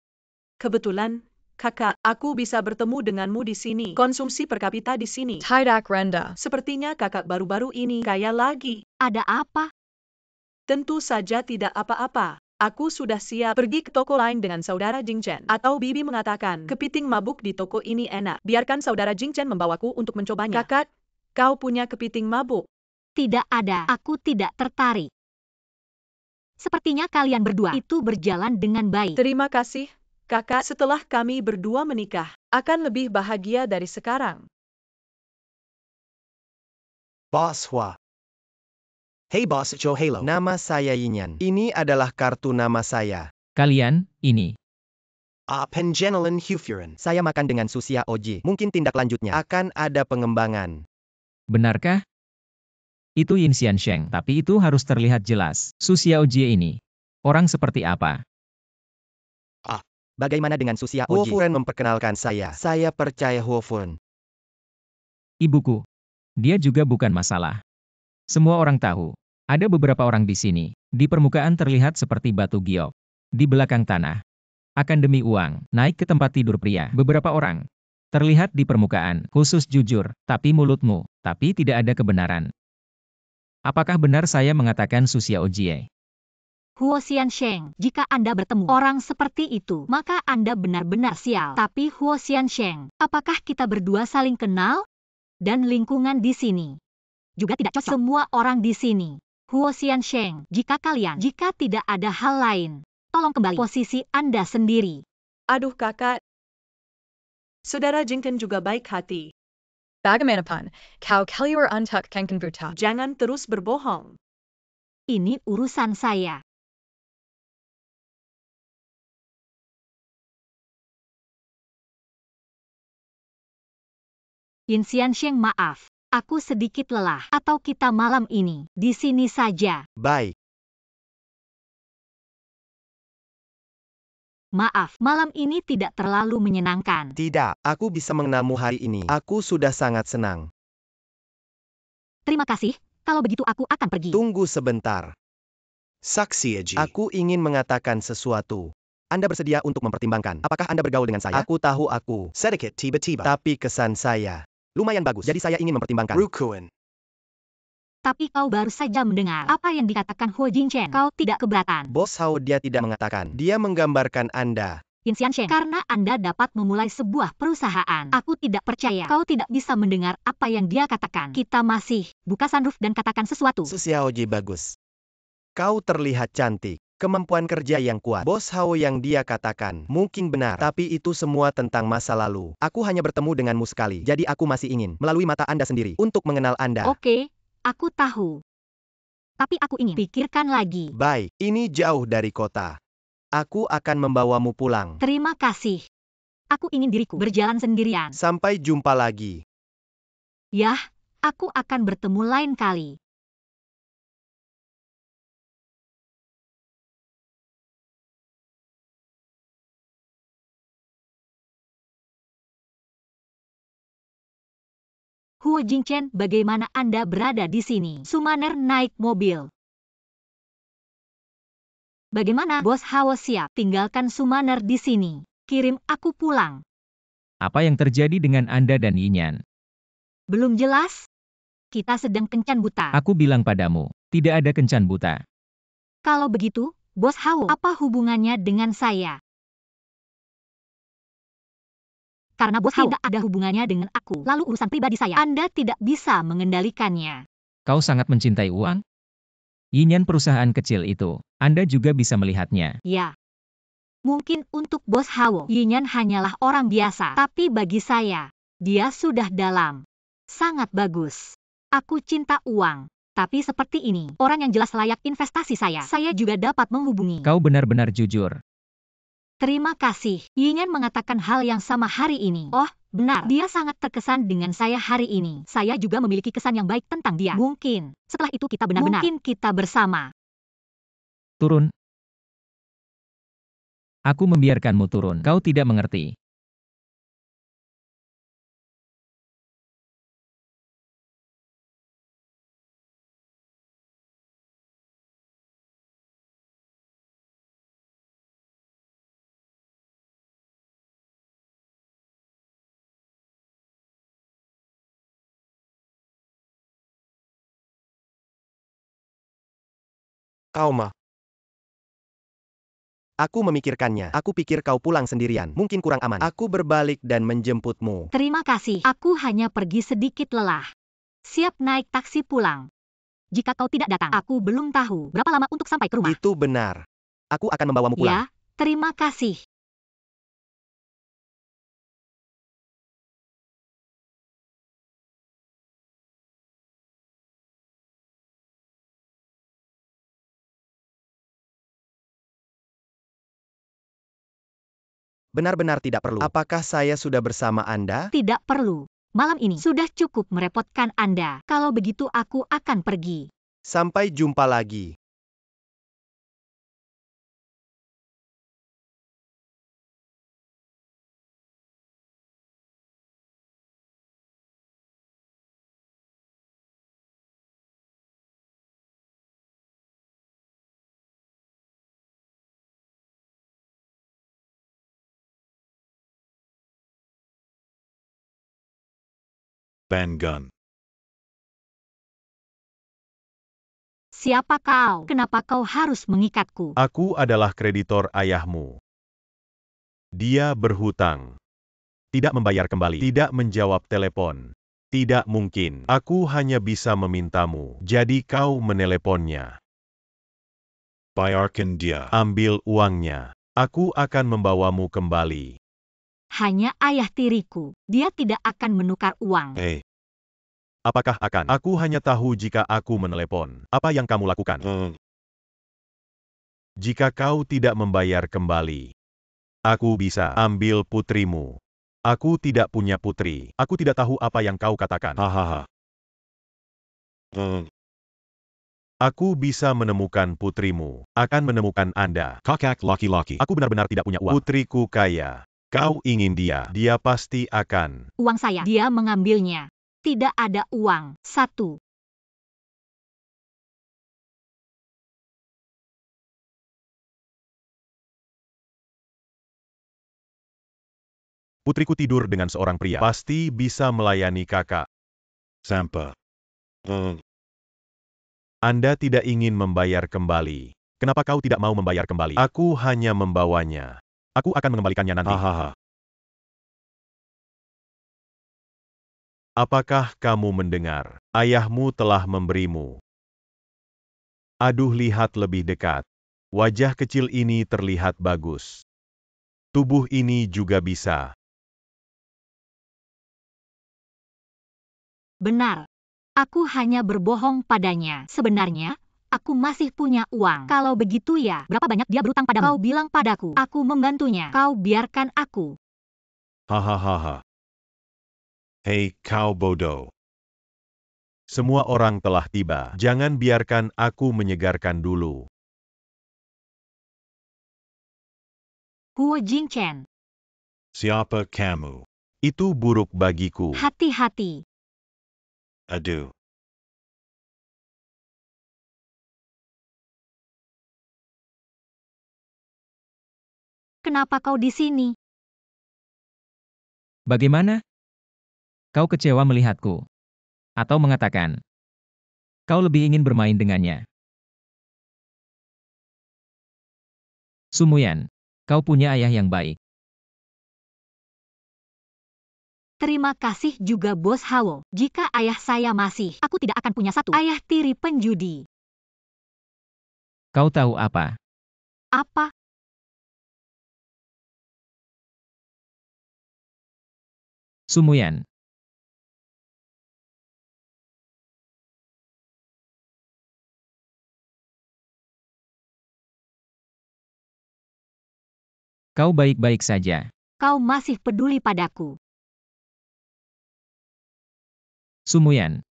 Kebetulan, kakak, aku bisa bertemu denganmu di sini. Konsumsi per kapita di sini tidak rendah. Sepertinya kakak baru-baru ini kaya lagi. Ada apa? Tentu saja tidak apa-apa. Aku sudah siap pergi ke toko lain dengan saudara Jing Chen. Atau Bibi mengatakan, kepiting mabuk di toko ini enak. Biarkan saudara Jing Chen membawaku untuk mencobanya. Kakak, kau punya kepiting mabuk? Tidak ada. Aku tidak tertarik. Sepertinya kalian berdua itu berjalan dengan baik. Terima kasih, kakak. Setelah kami berdua menikah, akan lebih bahagia dari sekarang. Boss Hua. Hey Boss Joe, hello. Nama saya Yinyan. Ini adalah kartu nama saya. Kalian, ini. Pengenalan Hufuren. Saya makan dengan Susia Oji. Mungkin tindak lanjutnya akan ada pengembangan. Benarkah? Itu Yin Xiansheng, tapi itu harus terlihat jelas. Su Xiaojie ini. Orang seperti apa? Bagaimana dengan Susia Oji? Hufuren memperkenalkan saya. Saya percaya Hufuren. Ibuku. Dia juga bukan masalah. Semua orang tahu. Ada beberapa orang di sini. Di permukaan terlihat seperti batu giok. Di belakang tanah. Akan demi uang, naik ke tempat tidur pria. Beberapa orang. Terlihat di permukaan, khusus jujur, tapi mulutmu, tapi tidak ada kebenaran. Apakah benar saya mengatakan Su Xiaojie? Huo Xiansheng, jika Anda bertemu orang seperti itu, maka Anda benar-benar sial. Tapi Huo Xiansheng, apakah kita berdua saling kenal? Dan lingkungan di sini juga tidak cocok. Semua orang di sini. Huo Xiansheng, jika tidak ada hal lain, tolong kembali posisi Anda sendiri. Aduh kakak. Saudara Jing Chen juga baik hati. Bagaimanapun, kau keluar untuk Kanken Buta. Jangan terus berbohong. Ini urusan saya. Yin Xiansheng, maaf. Aku sedikit lelah. Atau kita malam ini di sini saja. Baik. Maaf, malam ini tidak terlalu menyenangkan. Tidak, aku bisa mengenalmu hari ini. Aku sudah sangat senang. Terima kasih, kalau begitu aku akan pergi. Tunggu sebentar. Saksi Aku ingin mengatakan sesuatu. Anda bersedia untuk mempertimbangkan apakah Anda bergaul dengan saya? Aku tahu aku. Sedikit tiba-tiba. Tapi kesan saya lumayan bagus, jadi saya ingin mempertimbangkan. Rukuin. Tapi kau baru saja mendengar apa yang dikatakan Huo Jingchen. Kau tidak keberatan. Bos Hao dia tidak mengatakan. Dia menggambarkan Anda. Yin Xiansheng, karena Anda dapat memulai sebuah perusahaan. Aku tidak percaya kau tidak bisa mendengar apa yang dia katakan. Kita masih buka sunroof dan katakan sesuatu. Xiaoji bagus. Kau terlihat cantik. Kemampuan kerja yang kuat. Bos Hao yang dia katakan mungkin benar. Tapi itu semua tentang masa lalu. Aku hanya bertemu denganmu sekali. Jadi aku masih ingin melalui mata Anda sendiri untuk mengenal Anda. Oke, aku tahu. Tapi aku ingin pikirkan lagi. Baik, ini jauh dari kota. Aku akan membawamu pulang. Terima kasih. Aku ingin diriku berjalan sendirian. Sampai jumpa lagi. Yah, aku akan bertemu lain kali. Huo Jingchen, bagaimana Anda berada di sini? Sumaner naik mobil. Bagaimana, Bos Hao siap tinggalkan Sumaner di sini? Kirim aku pulang. Apa yang terjadi dengan Anda dan Yinyan? Belum jelas? Kita sedang kencan buta. Aku bilang padamu, tidak ada kencan buta. Kalau begitu, Bos Hao, apa hubungannya dengan saya? Karena Bos Hao tidak ada hubungannya dengan aku. Lalu urusan pribadi saya, Anda tidak bisa mengendalikannya. Kau sangat mencintai uang? Yinyan perusahaan kecil itu, Anda juga bisa melihatnya. Ya. Mungkin untuk Bos Hao, Yinyan hanyalah orang biasa. Tapi bagi saya, dia sudah dalam. Sangat bagus. Aku cinta uang. Tapi seperti ini, orang yang jelas layak investasi saya juga dapat menghubungi. Kau benar-benar jujur. Terima kasih. Yinyan mengatakan hal yang sama hari ini. Oh, benar. Dia sangat terkesan dengan saya hari ini. Saya juga memiliki kesan yang baik tentang dia. Mungkin setelah itu kita benar-benar mungkin kita bersama. Turun. Aku membiarkanmu turun. Kau tidak mengerti. Kau mah. Aku memikirkannya. Aku pikir kau pulang sendirian. Mungkin kurang aman. Aku berbalik dan menjemputmu. Terima kasih. Aku hanya pergi sedikit lelah. Siap naik taksi pulang. Jika kau tidak datang, aku belum tahu berapa lama untuk sampai ke rumah. Itu benar. Aku akan membawamu pulang. Ya, terima kasih. Benar-benar tidak perlu. Apakah saya sudah bersama Anda? Tidak perlu. Malam ini sudah cukup merepotkan Anda. Kalau begitu aku akan pergi. Sampai jumpa lagi. Gun. Siapa kau? Kenapa kau harus mengikatku? Aku adalah kreditor ayahmu. Dia berhutang. Tidak membayar kembali. Tidak menjawab telepon. Tidak mungkin. Aku hanya bisa memintamu. Jadi kau meneleponnya. Bayarkan dia. Ambil uangnya. Aku akan membawamu kembali. Hanya ayah tiriku. Dia tidak akan menukar uang. Apakah akan? Aku hanya tahu jika aku menelepon. Apa yang kamu lakukan? Jika kau tidak membayar kembali, aku bisa ambil putrimu. Aku tidak punya putri. Aku tidak tahu apa yang kau katakan. Hahaha. Aku bisa menemukan putrimu. Akan menemukan Anda. Kakak laki-laki. Aku benar-benar tidak punya uang. Putriku kaya. Kau ingin dia. Dia pasti akan. Uang saya. Dia mengambilnya. Tidak ada uang. 1. Putriku tidur dengan seorang pria. Pasti bisa melayani kakak. Sampa. Anda tidak ingin membayar kembali. Kenapa kau tidak mau membayar kembali? Aku hanya membawanya. Aku akan mengembalikannya nanti. Hahaha. Apakah kamu mendengar? Ayahmu telah memberimu. Aduh, lihat lebih dekat. Wajah kecil ini terlihat bagus. Tubuh ini juga bisa. Benar. Aku hanya berbohong padanya. Sebenarnya, aku masih punya uang. Kalau begitu ya, berapa banyak dia berutang padamu? Kau bilang padaku, aku membantunya. Kau biarkan aku. Hahaha. Hei, kau bodoh. Semua orang telah tiba. Jangan biarkan aku menyegarkan dulu. Huo Jingchen. Siapa kamu? Itu buruk bagiku. Hati-hati. Aduh. Kenapa kau di sini? Bagaimana? Kau kecewa melihatku? Atau mengatakan, kau lebih ingin bermain dengannya? Sumuyan, kau punya ayah yang baik. Terima kasih juga Bos Hao. Jika ayah saya masih, aku tidak akan punya satu ayah tiri penjudi. Kau tahu apa? Apa? Sumuyan. Kau baik-baik saja. Kau masih peduli padaku. Sumuyan.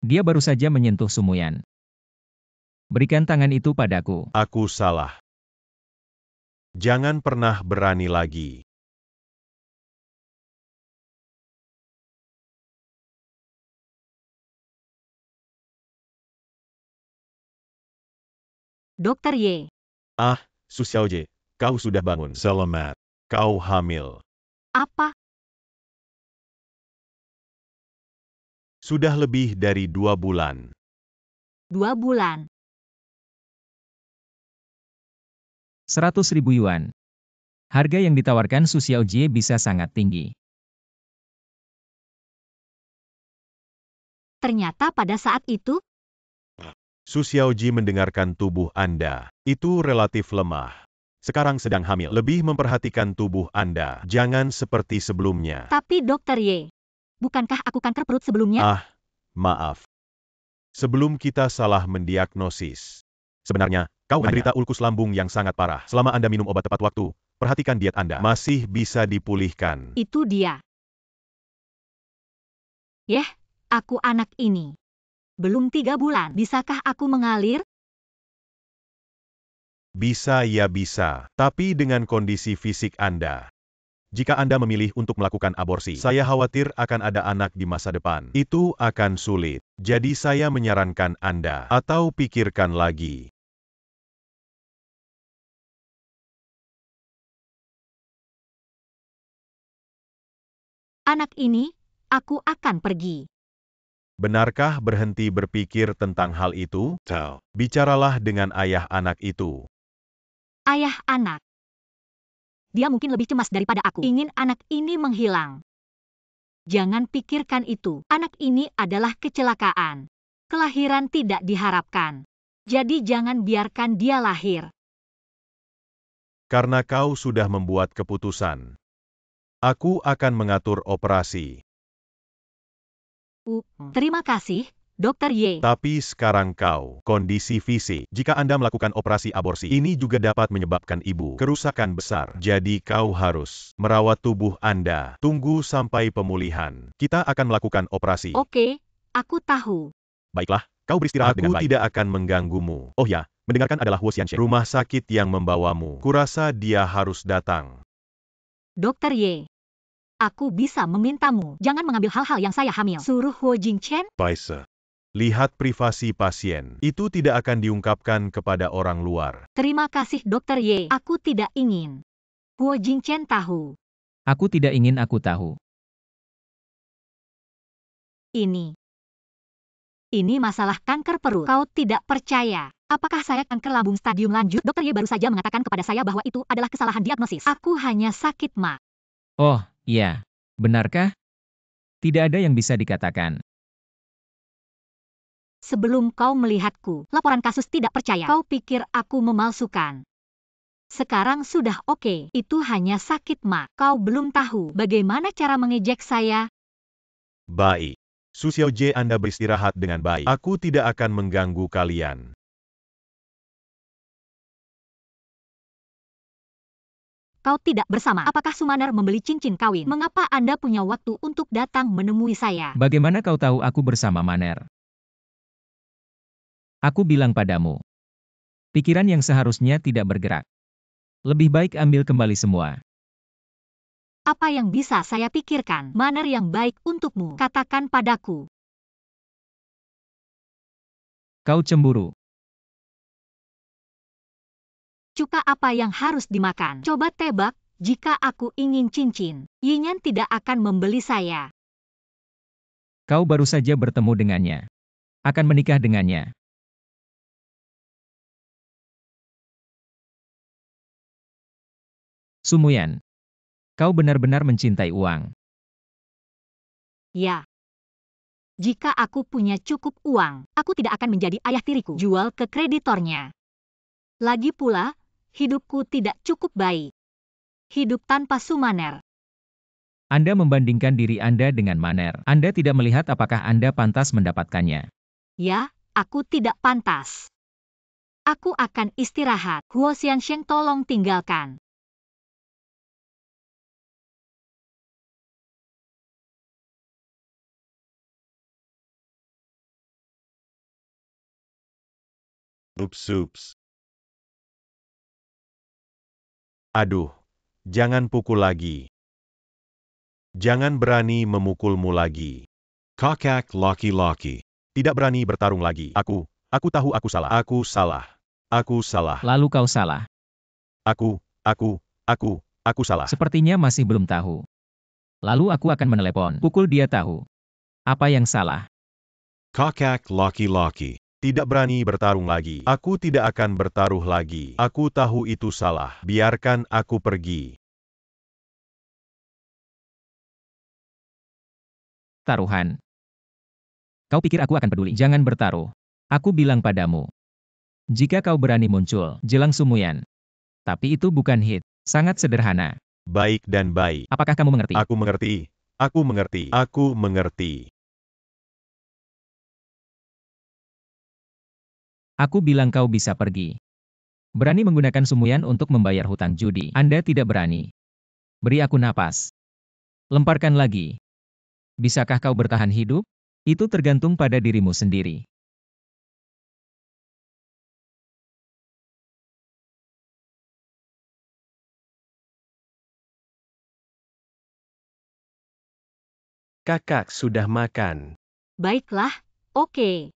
Dia baru saja menyentuh Sumuyan. Berikan tangan itu padaku. Aku salah. Jangan pernah berani lagi. Dokter Ye. Ah, Su Xiaoje, kau sudah bangun. Selamat. Kau hamil. Apa? Sudah lebih dari 2 bulan. 2 bulan. 100.000 yuan. Harga yang ditawarkan Su Xiaojie bisa sangat tinggi. Ternyata pada saat itu, Su Xiaoji mendengarkan tubuh Anda. Itu relatif lemah. Sekarang sedang hamil. Lebih memperhatikan tubuh Anda. Jangan seperti sebelumnya. tapi Dokter Ye, bukankah aku kanker perut sebelumnya? Ah, maaf. Sebelum kita salah mendiagnosis. Sebenarnya, kau menderita ulkus lambung yang sangat parah. Selama Anda minum obat tepat waktu, perhatikan diet Anda. Masih bisa dipulihkan. Itu dia. Yeh, aku anak ini. Belum 3 bulan, bisakah aku mengalir? Bisa ya bisa, tapi dengan kondisi fisik Anda. Jika Anda memilih untuk melakukan aborsi, saya khawatir akan ada anak di masa depan. Itu akan sulit. Jadi saya menyarankan Anda, atau pikirkan lagi. Anak ini, aku akan pergi. Benarkah berhenti berpikir tentang hal itu? Bicaralah dengan ayah anak itu. Ayah anak. Dia mungkin lebih cemas daripada aku. Ingin anak ini menghilang. Jangan pikirkan itu. Anak ini adalah kecelakaan. Kelahiran tidak diharapkan. Jadi jangan biarkan dia lahir. Karena kau sudah membuat keputusan. Aku akan mengatur operasi. Terima kasih, Dr. Ye. Tapi sekarang kau, kondisi fisik. Jika Anda melakukan operasi aborsi, ini juga dapat menyebabkan ibu kerusakan besar. Jadi kau harus merawat tubuh Anda. Tunggu sampai pemulihan. Kita akan melakukan operasi. Oke, aku tahu. Baiklah, kau beristirahat dengan baik. Aku tidak akan mengganggumu. Oh ya, mendengarkan adalah Huo Xiansheng. Rumah sakit yang membawamu. Kurasa dia harus datang. Dr. Ye. Aku bisa memintamu, jangan mengambil hal-hal yang saya hamil. Suruh Huo Jingchen. Paisa. Lihat privasi pasien. Itu tidak akan diungkapkan kepada orang luar. Terima kasih Dr. Ye. Aku tidak ingin Huo Jingchen tahu. Aku tidak ingin aku tahu. Ini masalah kanker perut. Kau tidak percaya. Apakah saya kanker lambung stadium lanjut? Dr. Ye baru saja mengatakan kepada saya bahwa itu adalah kesalahan diagnosis. Aku hanya sakit, Ma. Oh, iya. Benarkah? Tidak ada yang bisa dikatakan. Sebelum kau melihatku, laporan kasus tidak percaya. Kau pikir aku memalsukan. Sekarang sudah oke. Itu hanya sakit, Ma. Kau belum tahu bagaimana cara mengejek saya. Baik. Su Xiaojie, Anda beristirahat dengan baik. Aku tidak akan mengganggu kalian. Kau tidak bersama. Apakah Sumaner membeli cincin kawin? Mengapa Anda punya waktu untuk datang menemui saya? Bagaimana kau tahu aku bersama Maner? Aku bilang padamu. Pikiran yang seharusnya tidak bergerak. Lebih baik ambil kembali semua. Apa yang bisa saya pikirkan? Maner yang baik untukmu. Katakan padaku. Kau cemburu. Cuka apa yang harus dimakan? Coba tebak, jika aku ingin cincin, Yinyan tidak akan membeli saya. Kau baru saja bertemu dengannya. Akan menikah dengannya. Sumuyan. Kau benar-benar mencintai uang. Ya. Jika aku punya cukup uang, aku tidak akan menjadi ayah tiriku. Jual ke kreditornya. Lagi pula, hidupku tidak cukup baik. Hidup tanpa Sumaner. Anda membandingkan diri Anda dengan Maner. Anda tidak melihat apakah Anda pantas mendapatkannya. Ya, aku tidak pantas. Aku akan istirahat. Huo Xiansheng, tolong tinggalkan. Ups. Aduh, jangan pukul lagi. Jangan berani memukulmu lagi. Kakak laki-laki. Tidak berani bertarung lagi. Aku tahu aku salah. Aku salah. Lalu kau salah. Aku salah. Sepertinya masih belum tahu. Lalu aku akan menelepon. Pukul dia tahu. Apa yang salah? Kakak laki-laki. Tidak berani bertarung lagi. Aku tidak akan bertaruh lagi. Aku tahu itu salah. Biarkan aku pergi. Taruhan. Kau pikir aku akan peduli? Jangan bertaruh. Aku bilang padamu. Jika kau berani muncul, jelang Sumuyan. Tapi itu bukan hit. Sangat sederhana. Baik dan baik. Apakah kamu mengerti? Aku mengerti. Aku bilang kau bisa pergi. Berani menggunakan Sumuyan untuk membayar hutang judi. Anda tidak berani. Beri aku napas. Lemparkan lagi. Bisakah kau bertahan hidup? Itu tergantung pada dirimu sendiri. Kakak sudah makan. Baiklah, oke.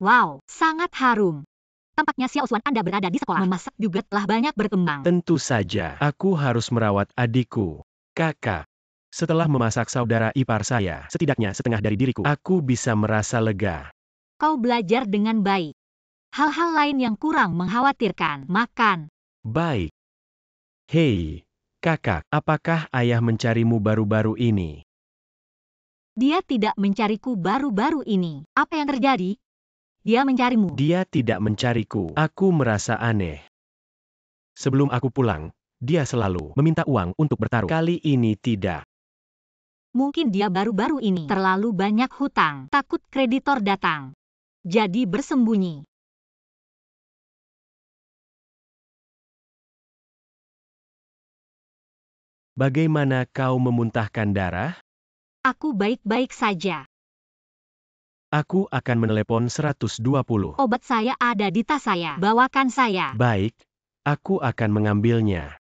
Wow, sangat harum. Tampaknya Xiao Xuan Anda berada di sekolah. Memasak juga telah banyak berkembang. Tentu saja, aku harus merawat adikku. Kakak. Setelah memasak saudara ipar saya, setidaknya setengah dari diriku, aku bisa merasa lega. Kau belajar dengan baik. Hal-hal lain yang kurang mengkhawatirkan. Makan. Baik. Hei, kakak, apakah ayah mencarimu baru-baru ini? Dia tidak mencariku baru-baru ini. Apa yang terjadi? Dia mencarimu. Dia tidak mencariku. Aku merasa aneh. Sebelum aku pulang, dia selalu meminta uang untuk bertaruh. Kali ini tidak. Mungkin dia baru-baru ini terlalu banyak hutang, takut kreditor datang. Jadi bersembunyi. Bagaimana kau memuntahkan darah? Aku baik-baik saja. Aku akan menelepon 120. Obat saya ada di tas saya. Bawakan saya. Baik, aku akan mengambilnya.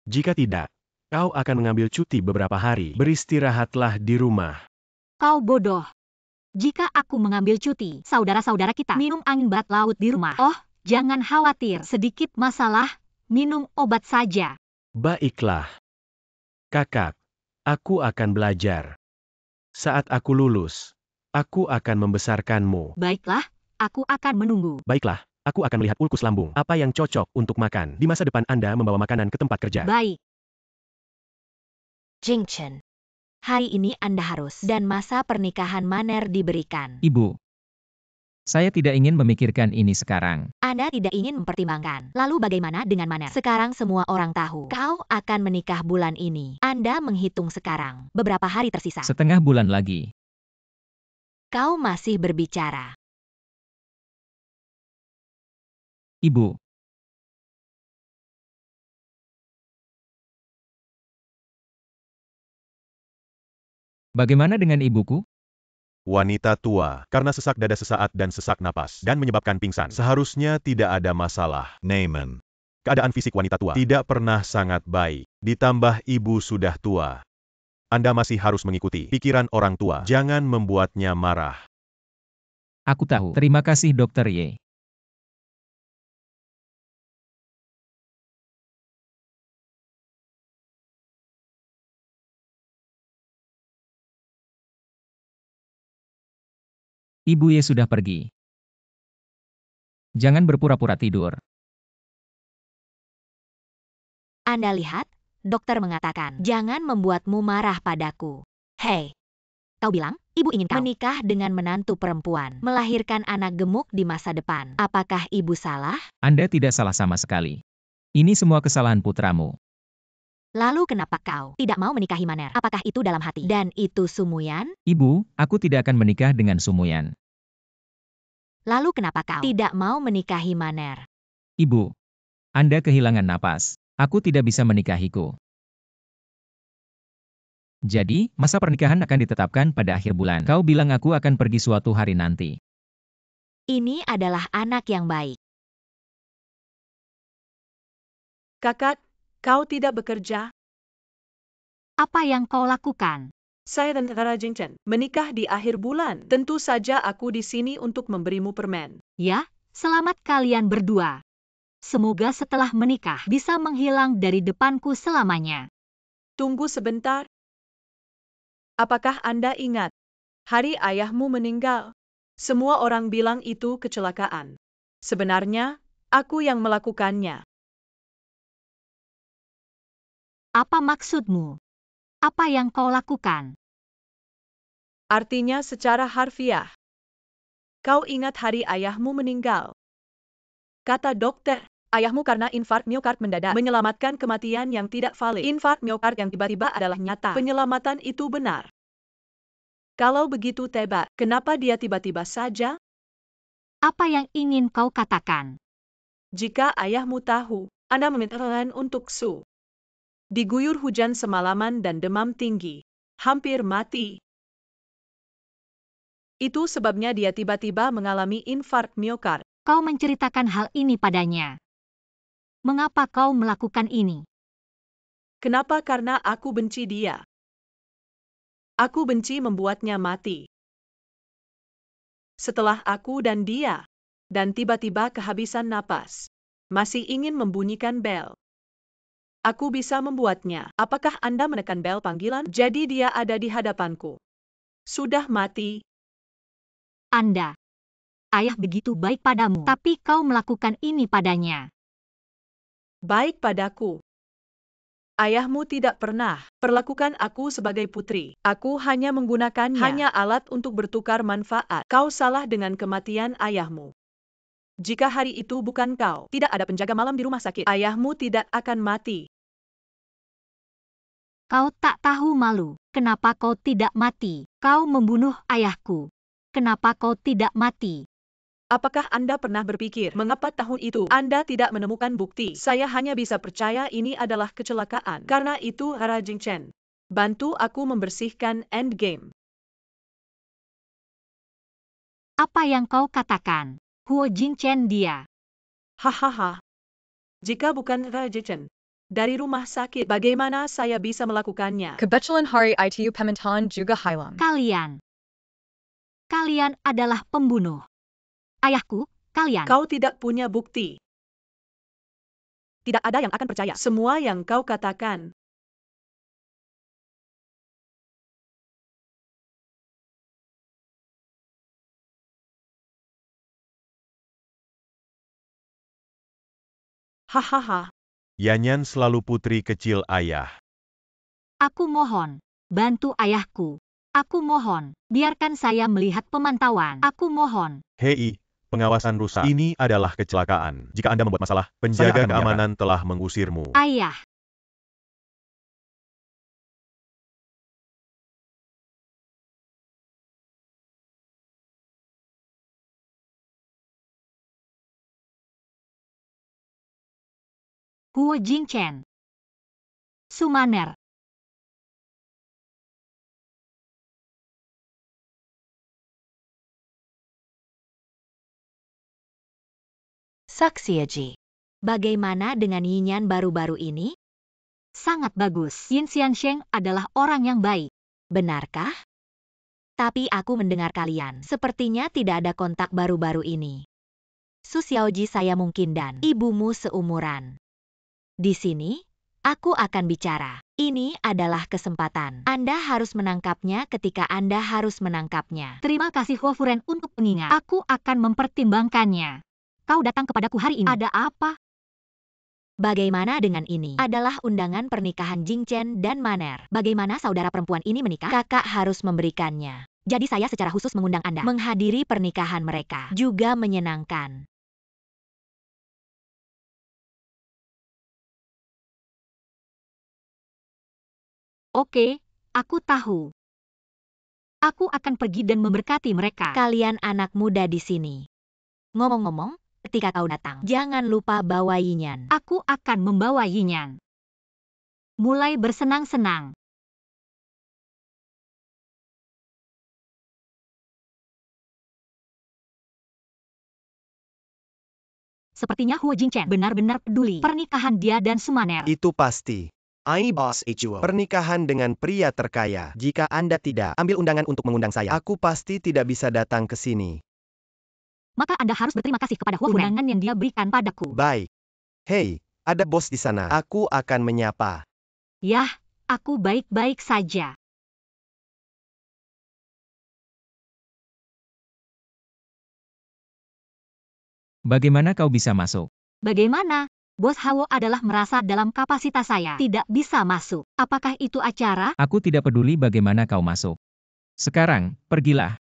Jika tidak, kau akan mengambil cuti beberapa hari. Beristirahatlah di rumah. Kau bodoh. Jika aku mengambil cuti, saudara-saudara kita minum angin barat laut di rumah. Oh, jangan khawatir. Sedikit masalah, minum obat saja. Baiklah. Kakak, aku akan belajar. Saat aku lulus, aku akan membesarkanmu. Baiklah, aku akan menunggu. Baiklah, aku akan melihat ulkus lambung. Apa yang cocok untuk makan? Di masa depan Anda membawa makanan ke tempat kerja. Baik. Jingchen. Hari ini Anda harus dan masa pernikahan Maner diberikan. Ibu, saya tidak ingin memikirkan ini sekarang. Anda tidak ingin mempertimbangkan. Lalu bagaimana dengan Maner? Sekarang semua orang tahu. Kau akan menikah bulan ini. Anda menghitung sekarang. Beberapa hari tersisa. Setengah bulan lagi. Kau masih berbicara. Ibu, bagaimana dengan ibuku? Wanita tua, karena sesak dada sesaat dan sesak napas, dan menyebabkan pingsan. Seharusnya tidak ada masalah. Naaman. Keadaan fisik wanita tua tidak pernah sangat baik. Ditambah ibu sudah tua. Anda masih harus mengikuti pikiran orang tua. Jangan membuatnya marah. Aku tahu. Terima kasih Dr. Ye. Ibu Ye sudah pergi. Jangan berpura-pura tidur. Anda lihat, dokter mengatakan, jangan membuatmu marah padaku. Hei, kau bilang, ibu ingin kau menikah dengan menantu perempuan, melahirkan anak gemuk di masa depan. Apakah ibu salah? Anda tidak salah sama sekali. Ini semua kesalahan putramu. Lalu kenapa kau tidak mau menikahi Maner? Apakah itu dalam hati? Dan itu Sumuyan? Ibu, aku tidak akan menikah dengan Sumuyan. Lalu kenapa kau tidak mau menikahi Maner? Ibu, Anda kehilangan napas. Aku tidak bisa menikahiku. Jadi, masa pernikahan akan ditetapkan pada akhir bulan. Kau bilang aku akan pergi suatu hari nanti. Ini adalah anak yang baik. Kakak, kau tidak bekerja? Apa yang kau lakukan? Saya dan Tara Jingchen menikah di akhir bulan. Tentu saja aku di sini untuk memberimu permen. Ya, selamat kalian berdua. Semoga setelah menikah bisa menghilang dari depanku selamanya. Tunggu sebentar. Apakah Anda ingat? Hari ayahmu meninggal. Semua orang bilang itu kecelakaan. Sebenarnya, aku yang melakukannya. Apa maksudmu? Apa yang kau lakukan? Artinya secara harfiah. Kau ingat hari ayahmu meninggal. Kata dokter, ayahmu karena infark miokard mendadak menyelamatkan kematian yang tidak valid. Infark miokard yang tiba-tiba adalah nyata. Penyelamatan itu benar. Kalau begitu tebak, kenapa dia tiba-tiba saja? Apa yang ingin kau katakan? Jika ayahmu tahu, Anda meminta lain untuk Su. Diguyur hujan semalaman dan demam tinggi. Hampir mati. Itu sebabnya dia tiba-tiba mengalami infark miokard. Kau menceritakan hal ini padanya. Mengapa kau melakukan ini? Kenapa? Karena aku benci dia. Aku benci membuatnya mati. Setelah aku dan dia, dan tiba-tiba kehabisan napas, masih ingin membunyikan bel. Aku bisa membuatnya. Apakah Anda menekan bel panggilan? Jadi dia ada di hadapanku. sudah mati. Anda. Ayah begitu baik padamu, tapi kau melakukan ini padanya. Baik padaku. Ayahmu tidak pernah perlakukan aku sebagai putri. Aku hanya menggunakannya hanya alat untuk bertukar manfaat. Kau salah dengan kematian ayahmu. Jika hari itu bukan kau, tidak ada penjaga malam di rumah sakit. Ayahmu tidak akan mati. Kau tak tahu malu. Kenapa kau tidak mati? Kau membunuh ayahku. Kenapa kau tidak mati? Apakah Anda pernah berpikir, mengapa tahun itu Anda tidak menemukan bukti? Saya hanya bisa percaya ini adalah kecelakaan. Karena itu, Hara Jingchen, bantu aku membersihkan endgame. Apa yang kau katakan? Huo Jingchen dia. Hahaha. Jika bukan Hara Jingchen dari rumah sakit, bagaimana saya bisa melakukannya? Kebetulan hari itu pemerintahan juga hilang. Kalian adalah pembunuh. Ayahku, kalian. Kau tidak punya bukti. Tidak ada yang akan percaya semua yang kau katakan. Hahaha. Yanyan selalu putri kecil ayah. Aku mohon, bantu ayahku. Aku mohon, biarkan saya melihat pemantauan. Aku mohon. Hei, pengawasan rusak. Ini adalah kecelakaan. Jika Anda membuat masalah, penjaga keamanan telah mengusirmu. Ayah. Huo Jingchen. Sumaner. Saksi Eji. Bagaimana dengan Yinyan baru-baru ini? Sangat bagus. Yin Xiansheng adalah orang yang baik. Benarkah? Tapi aku mendengar kalian. Sepertinya tidak ada kontak baru-baru ini. Su Xiaoji saya mungkin dan ibumu seumuran. Di sini, aku akan bicara. Ini adalah kesempatan. Anda harus menangkapnya ketika Anda harus menangkapnya. Terima kasih Huo Furen untuk pengingat. Aku akan mempertimbangkannya. Kau datang kepadaku hari ini. Ada apa? Bagaimana dengan ini? Adalah undangan pernikahan Jingchen dan Maner. Bagaimana saudara perempuan ini menikah? Kakak harus memberikannya. Jadi saya secara khusus mengundang Anda. Menghadiri pernikahan mereka. Juga menyenangkan. Oke, aku tahu. Aku akan pergi dan memberkati mereka. Kalian anak muda di sini. Ngomong-ngomong, ketika kau datang, jangan lupa bawa Yinyan. Aku akan membawa Yinyan. Mulai bersenang-senang. Sepertinya Huo Jingchen benar-benar peduli pernikahan dia dan Sumaner. Itu pasti. Ini Boss Huo. Pernikahan dengan pria terkaya. Jika Anda tidak ambil undangan untuk mengundang saya, aku pasti tidak bisa datang ke sini. Maka Anda harus berterima kasih kepada Huo Furen undangan yang dia berikan padaku. Baik. Hei, ada bos di sana. Aku akan menyapa. Yah, aku baik-baik saja. Bagaimana kau bisa masuk? Bagaimana? Bos Hao adalah merasa dalam kapasitas saya tidak bisa masuk. Apakah itu acara? Aku tidak peduli bagaimana kau masuk. Sekarang, pergilah.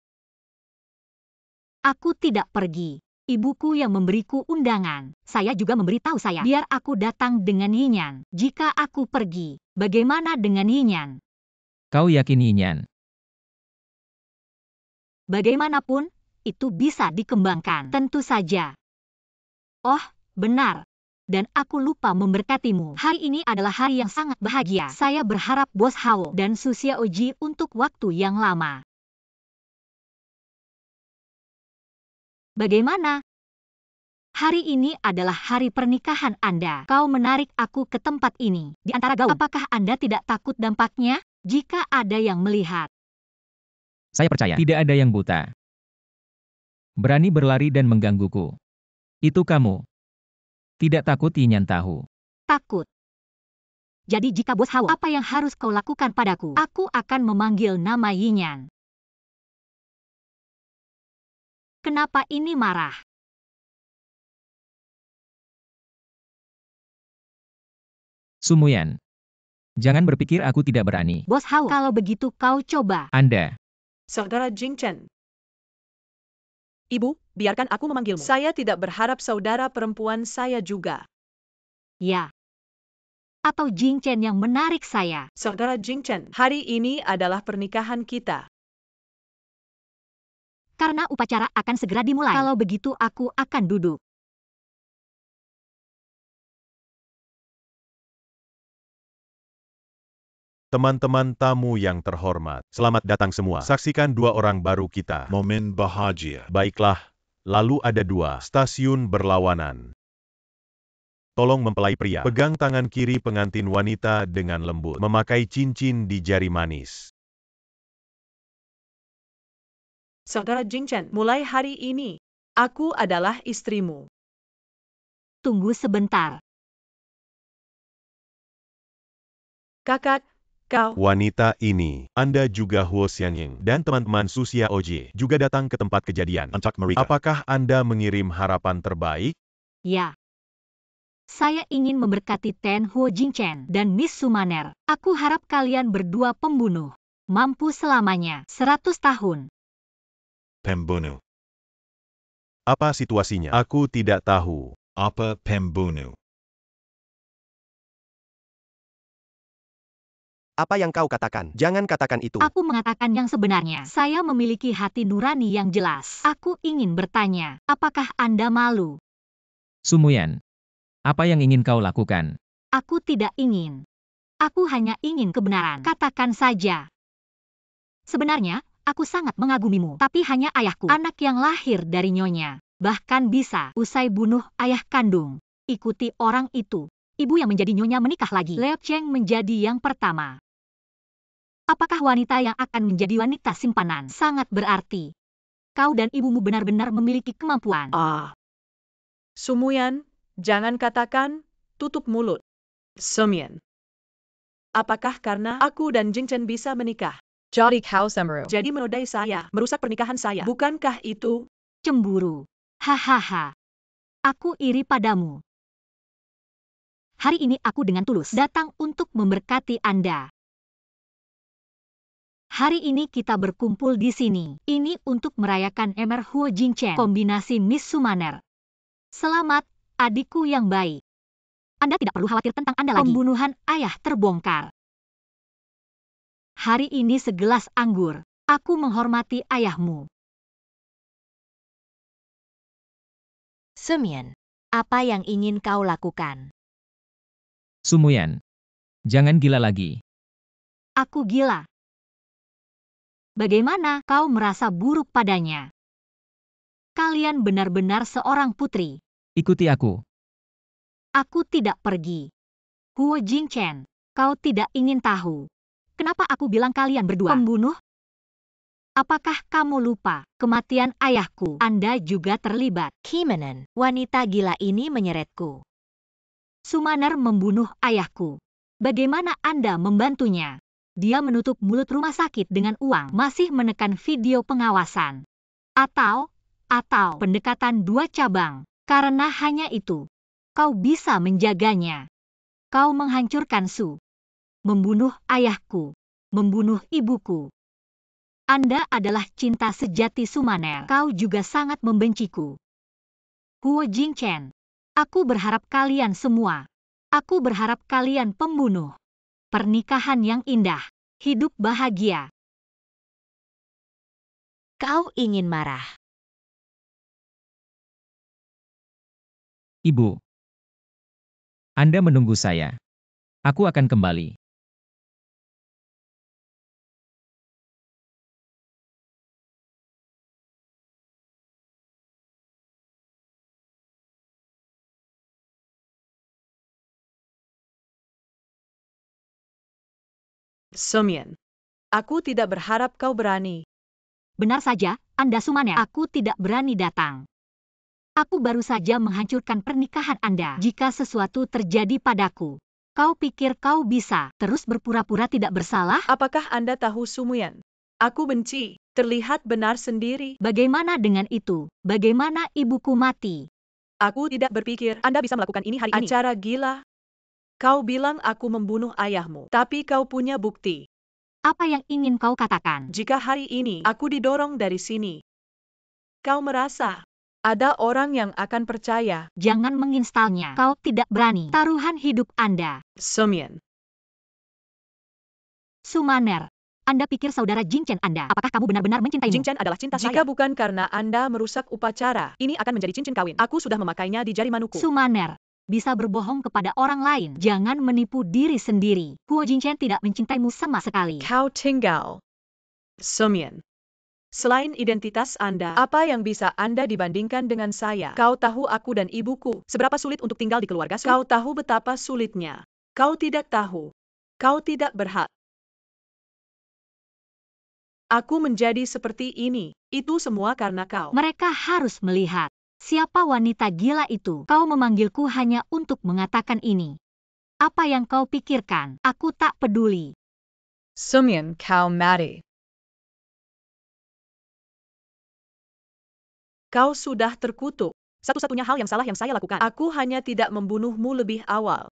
Aku tidak pergi. Ibuku yang memberiku undangan. Saya juga memberitahu saya. Biar aku datang dengan Yinyan. Jika aku pergi, bagaimana dengan Yinyan? Kau yakin Yinyan? Bagaimanapun, itu bisa dikembangkan. Tentu saja. Oh, benar. Dan aku lupa memberkatimu. Hari ini adalah hari yang sangat bahagia. Saya berharap Bos Hao dan Su Xiaoji untuk waktu yang lama. Bagaimana? Hari ini adalah hari pernikahan Anda. Kau menarik aku ke tempat ini. Di antara gaul. Apakah Anda tidak takut dampaknya? Jika ada yang melihat. Saya percaya tidak ada yang buta. Berani berlari dan menggangguku. Itu kamu. Tidak takut Yinyan tahu. Takut. Jadi jika Bos Hao, apa yang harus kau lakukan padaku? Aku akan memanggil nama Yinyan. kenapa ini marah? Sumuyan. Jangan berpikir aku tidak berani. Bos Hao, kalau begitu kau coba. Anda. Saudara Jingchen. Ibu, biarkan aku memanggilmu. Saya tidak berharap saudara perempuan saya juga. Ya. Atau Jingchen yang menarik saya. Saudara Jingchen, hari ini adalah pernikahan kita. Karena upacara akan segera dimulai. Kalau begitu aku akan duduk. Teman-teman tamu yang terhormat, selamat datang semua. Saksikan dua orang baru kita. Momen bahagia. Baiklah, lalu ada dua stasiun berlawanan. Tolong mempelai pria, pegang tangan kiri pengantin wanita dengan lembut, memakai cincin di jari manis. Saudara Jingchen, mulai hari ini, aku adalah istrimu. Tunggu sebentar. Kakak, kau. Wanita ini, Anda juga Huo Xianying dan teman-teman Susia Oji juga datang ke tempat kejadian. Untuk mereka. Apakah Anda mengirim harapan terbaik? Ya. Saya ingin memberkati Ten Huo Jingchen dan Miss Sumaner. Aku harap kalian berdua pembunuh. Mampu selamanya 100 tahun. Pembunuh. Apa situasinya? Aku tidak tahu. Apa pembunuh? Apa yang kau katakan? Jangan katakan itu. Aku mengatakan yang sebenarnya. Saya memiliki hati nurani yang jelas. Aku ingin bertanya, apakah Anda malu? Sumuyan. Apa yang ingin kau lakukan? Aku tidak ingin. Aku hanya ingin kebenaran. Katakan saja. Sebenarnya, aku sangat mengagumimu. Tapi hanya ayahku, anak yang lahir dari nyonya. Bahkan bisa usai bunuh ayah kandung. Ikuti orang itu. Ibu yang menjadi nyonya menikah lagi. Leo Cheng menjadi yang pertama. Apakah wanita yang akan menjadi wanita simpanan sangat berarti? Kau dan ibumu benar-benar memiliki kemampuan. Sumuyan, jangan katakan, tutup mulut. Sumuyan. Apakah karena aku dan Jingchen bisa menikah? Jadi kau cemburu. Jadi menodai saya, merusak pernikahan saya. Bukankah itu? Cemburu. Hahaha. Aku iri padamu. Hari ini aku dengan tulus datang untuk memberkati Anda. Hari ini kita berkumpul di sini. Ini untuk merayakan Emer Huo Jingchen, kombinasi Miss Sumaner. Selamat, adikku yang baik. Anda tidak perlu khawatir tentang Anda lagi. Pembunuhan ayah terbongkar. Hari ini segelas anggur. Aku menghormati ayahmu. Sumuyan, apa yang ingin kau lakukan? Sumuyan. Jangan gila lagi. Aku gila. Bagaimana kau merasa buruk padanya? Kalian benar-benar seorang putri. Ikuti aku. Aku tidak pergi. Huo Jingchen, kau tidak ingin tahu. Kenapa aku bilang kalian berdua pembunuh? Apakah kamu lupa kematian ayahku? Anda juga terlibat. Kimenan, wanita gila ini menyeretku. Sumaner membunuh ayahku. Bagaimana Anda membantunya? Dia menutup mulut rumah sakit dengan uang, masih menekan video pengawasan. Atau pendekatan dua cabang. Karena hanya itu, kau bisa menjaganya. Kau menghancurkan Su. Membunuh ayahku. Membunuh ibuku. Anda adalah cinta sejati Sumaner. Kau juga sangat membenciku. Huo Jingchen. Aku berharap kalian semua. Aku berharap kalian pembunuh. Pernikahan yang indah. Hidup bahagia. Kau ingin marah. Ibu. Anda menunggu saya. Aku akan kembali. Sumuyan. Aku tidak berharap kau berani. Benar saja, Anda Sumaner. Aku tidak berani datang. Aku baru saja menghancurkan pernikahan Anda. Jika sesuatu terjadi padaku, kau pikir kau bisa terus berpura-pura tidak bersalah? Apakah Anda tahu Sumuyan? Aku benci Terlihat benar sendiri. Bagaimana dengan itu? Bagaimana ibuku mati? Aku tidak berpikir Anda bisa melakukan ini hari ini. Acara gila. Kau bilang aku membunuh ayahmu, tapi kau punya bukti. Apa yang ingin kau katakan? Jika hari ini aku didorong dari sini, kau merasa ada orang yang akan percaya? Jangan menginstalnya. Kau tidak berani. Taruhan hidup Anda. Sumyan. Sumaner. Anda pikir saudara Jing Chen Anda? Apakah kamu benar-benar mencintaimu? Jing Chen adalah cinta Jika bukan karena Anda merusak upacara, ini akan menjadi cincin kawin. Aku sudah memakainya di jari manuku. Sumaner. Bisa berbohong kepada orang lain. Jangan menipu diri sendiri. Huo Jingchen tidak mencintaimu sama sekali. Kau tinggal. Sumyan. Selain identitas Anda, apa yang bisa Anda dibandingkan dengan saya? Kau tahu aku dan ibuku seberapa sulit untuk tinggal di keluarga. Kau tahu betapa sulitnya. Kau tidak tahu. Kau tidak berhak. Aku menjadi seperti ini. Itu semua karena kau. Mereka harus melihat. Siapa wanita gila itu? Kau memanggilku hanya untuk mengatakan ini. Apa yang kau pikirkan? Aku tak peduli. Sumyan kau mati. Kau sudah terkutuk. Satu-satunya hal yang salah yang saya lakukan. Aku hanya tidak membunuhmu lebih awal.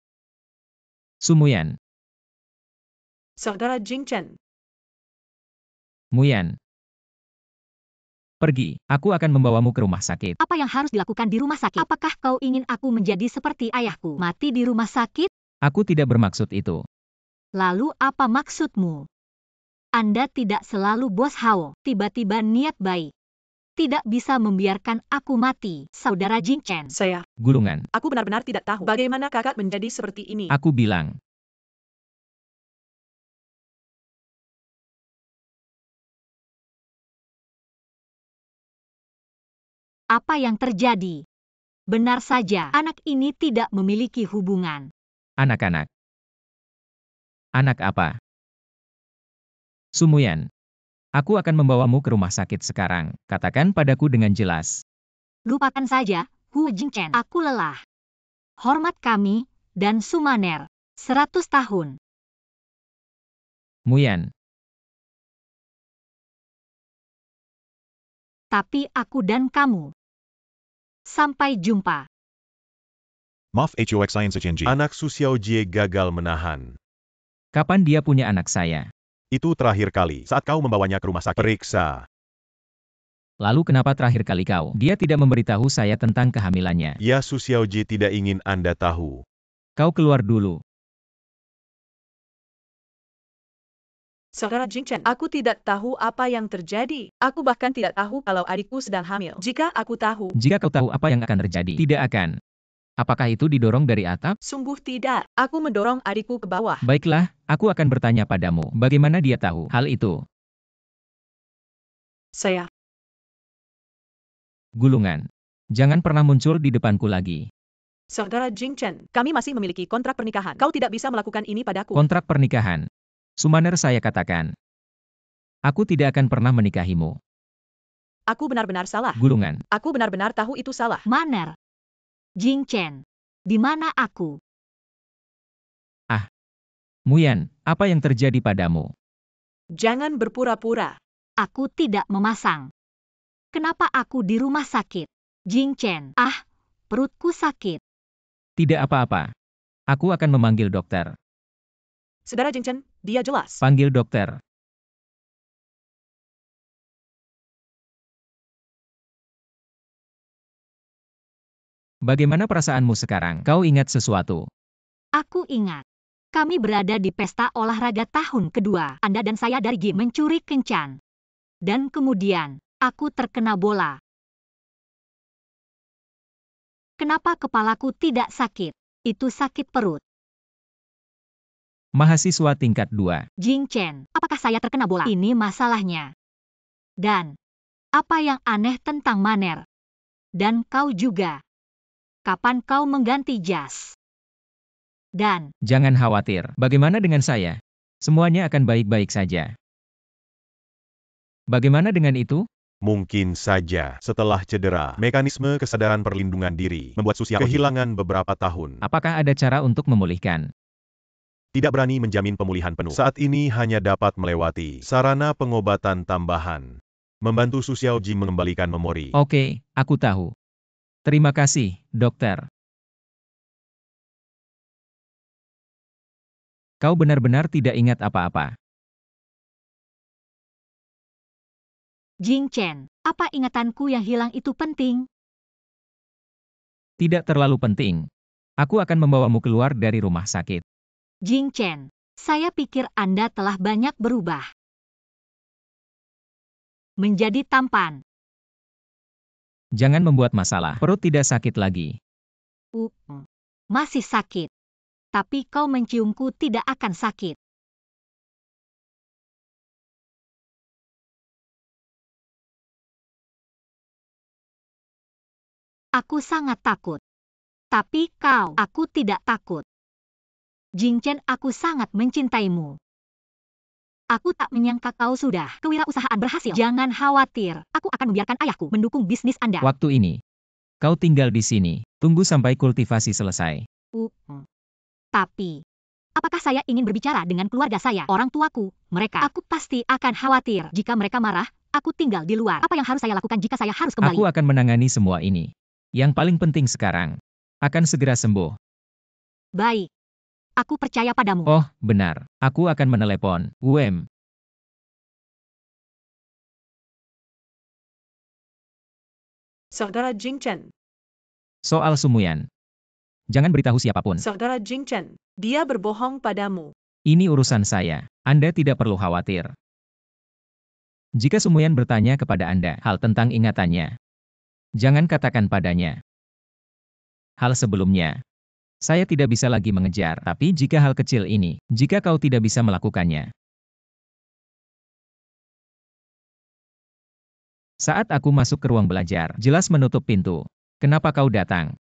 Sumuyan. Saudara Jing Chen. Muyan. Pergi, aku akan membawamu ke rumah sakit. Apa yang harus dilakukan di rumah sakit? Apakah kau ingin aku menjadi seperti ayahku? Mati di rumah sakit? Aku tidak bermaksud itu. Lalu apa maksudmu? Anda tidak selalu bos Hao, tiba-tiba niat baik. Tidak bisa membiarkan aku mati, saudara Jing Chen. Saya. Gulungan. Aku benar-benar tidak tahu bagaimana kakak menjadi seperti ini. Aku bilang. Apa yang terjadi? Benar saja, anak ini tidak memiliki hubungan. Anak-anak. Anak apa? Sumuyan. Aku akan membawamu ke rumah sakit sekarang. Katakan padaku dengan jelas. Lupakan saja, Huo Jingchen. Aku lelah. Hormat kami, dan Sumaner. 100 tahun. Muyan. Tapi aku dan kamu. Sampai jumpa. Maaf HOX Science HNG. Anak Su Xiaojie gagal menahan. Kapan dia punya anak saya? Itu terakhir kali saat kau membawanya ke rumah sakit. Periksa. Lalu kenapa terakhir kali kau? Dia tidak memberitahu saya tentang kehamilannya. Ya, Su Xiaojie tidak ingin Anda tahu. Kau keluar dulu. Saudara Jing Chen, aku tidak tahu apa yang terjadi. Aku bahkan tidak tahu kalau adikku sedang hamil. Jika aku tahu. Jika kau tahu apa yang akan terjadi, tidak akan. Apakah itu didorong dari atap? Sungguh tidak. Aku mendorong adikku ke bawah. Baiklah, aku akan bertanya padamu, bagaimana dia tahu hal itu? Saya. Gulungan. Jangan pernah muncul di depanku lagi. Saudara Jing Chen, kami masih memiliki kontrak pernikahan. Kau tidak bisa melakukan ini padaku. Kontrak pernikahan. Sumaner, saya katakan. Aku tidak akan pernah menikahimu. Aku benar-benar salah. Gulungan. Aku benar-benar tahu itu salah. Maner. Jing Chen. Di mana aku? Muyan, apa yang terjadi padamu? Jangan berpura-pura. Aku tidak memasang. Kenapa aku di rumah sakit? Jing Chen. Perutku sakit. Tidak apa-apa. Aku akan memanggil dokter. Saudara Jing Chen, dia jelas. Panggil dokter. Bagaimana perasaanmu sekarang? Kau ingat sesuatu? Aku ingat. Kami berada di pesta olahraga tahun kedua. Anda dan saya dari gym mencuri kencan. Dan kemudian, aku terkena bola. Kenapa kepalaku tidak sakit? Itu sakit perut. Mahasiswa tingkat 2. Jing Chen, apakah saya terkena bola? Ini masalahnya. Dan, apa yang aneh tentang Maner? Dan kau juga. Kapan kau mengganti jas? Dan, Jangan khawatir. Bagaimana dengan saya? Semuanya akan baik-baik saja. Bagaimana dengan itu? Mungkin saja setelah cedera, mekanisme kesadaran perlindungan diri membuat Su Xiaojie kehilangan beberapa tahun. Apakah ada cara untuk memulihkan? Tidak berani menjamin pemulihan penuh. Saat ini hanya dapat melewati sarana pengobatan tambahan. Membantu Su Xiaoji mengembalikan memori. Oke, aku tahu. Terima kasih, dokter. Kau benar-benar tidak ingat apa-apa. Jing Chen, apa ingatanku yang hilang itu penting? Tidak terlalu penting. Aku akan membawamu keluar dari rumah sakit. Jing Chen, saya pikir Anda telah banyak berubah. Menjadi tampan. Jangan membuat masalah. Perut tidak sakit lagi. Masih sakit. Tapi kau menciumku tidak akan sakit. Aku sangat takut. Tapi aku tidak takut. Jing Chen, aku sangat mencintaimu. Aku tak menyangka kau sudah kewirausahaan berhasil. Jangan khawatir, aku akan membiarkan ayahku mendukung bisnis Anda. Waktu ini, kau tinggal di sini. Tunggu sampai kultivasi selesai. Tapi, apakah saya ingin berbicara dengan keluarga saya, orang tuaku, mereka? Aku pasti akan khawatir. Jika mereka marah, aku tinggal di luar. Apa yang harus saya lakukan jika saya harus kembali? Aku akan menangani semua ini. Yang paling penting sekarang, akan segera sembuh. Baik. Aku percaya padamu. Oh, benar. Aku akan menelepon UM. Saudara Jing Chen. Soal Sumuyan. Jangan beritahu siapapun. Saudara Jing Chen, dia berbohong padamu. Ini urusan saya. Anda tidak perlu khawatir. Jika Sumuyan bertanya kepada Anda hal tentang ingatannya, jangan katakan padanya hal sebelumnya. Saya tidak bisa lagi mengejar, tapi jika hal kecil ini, jika kau tidak bisa melakukannya. Saat aku masuk ke ruang belajar, jelas menutup pintu. Kenapa kau datang?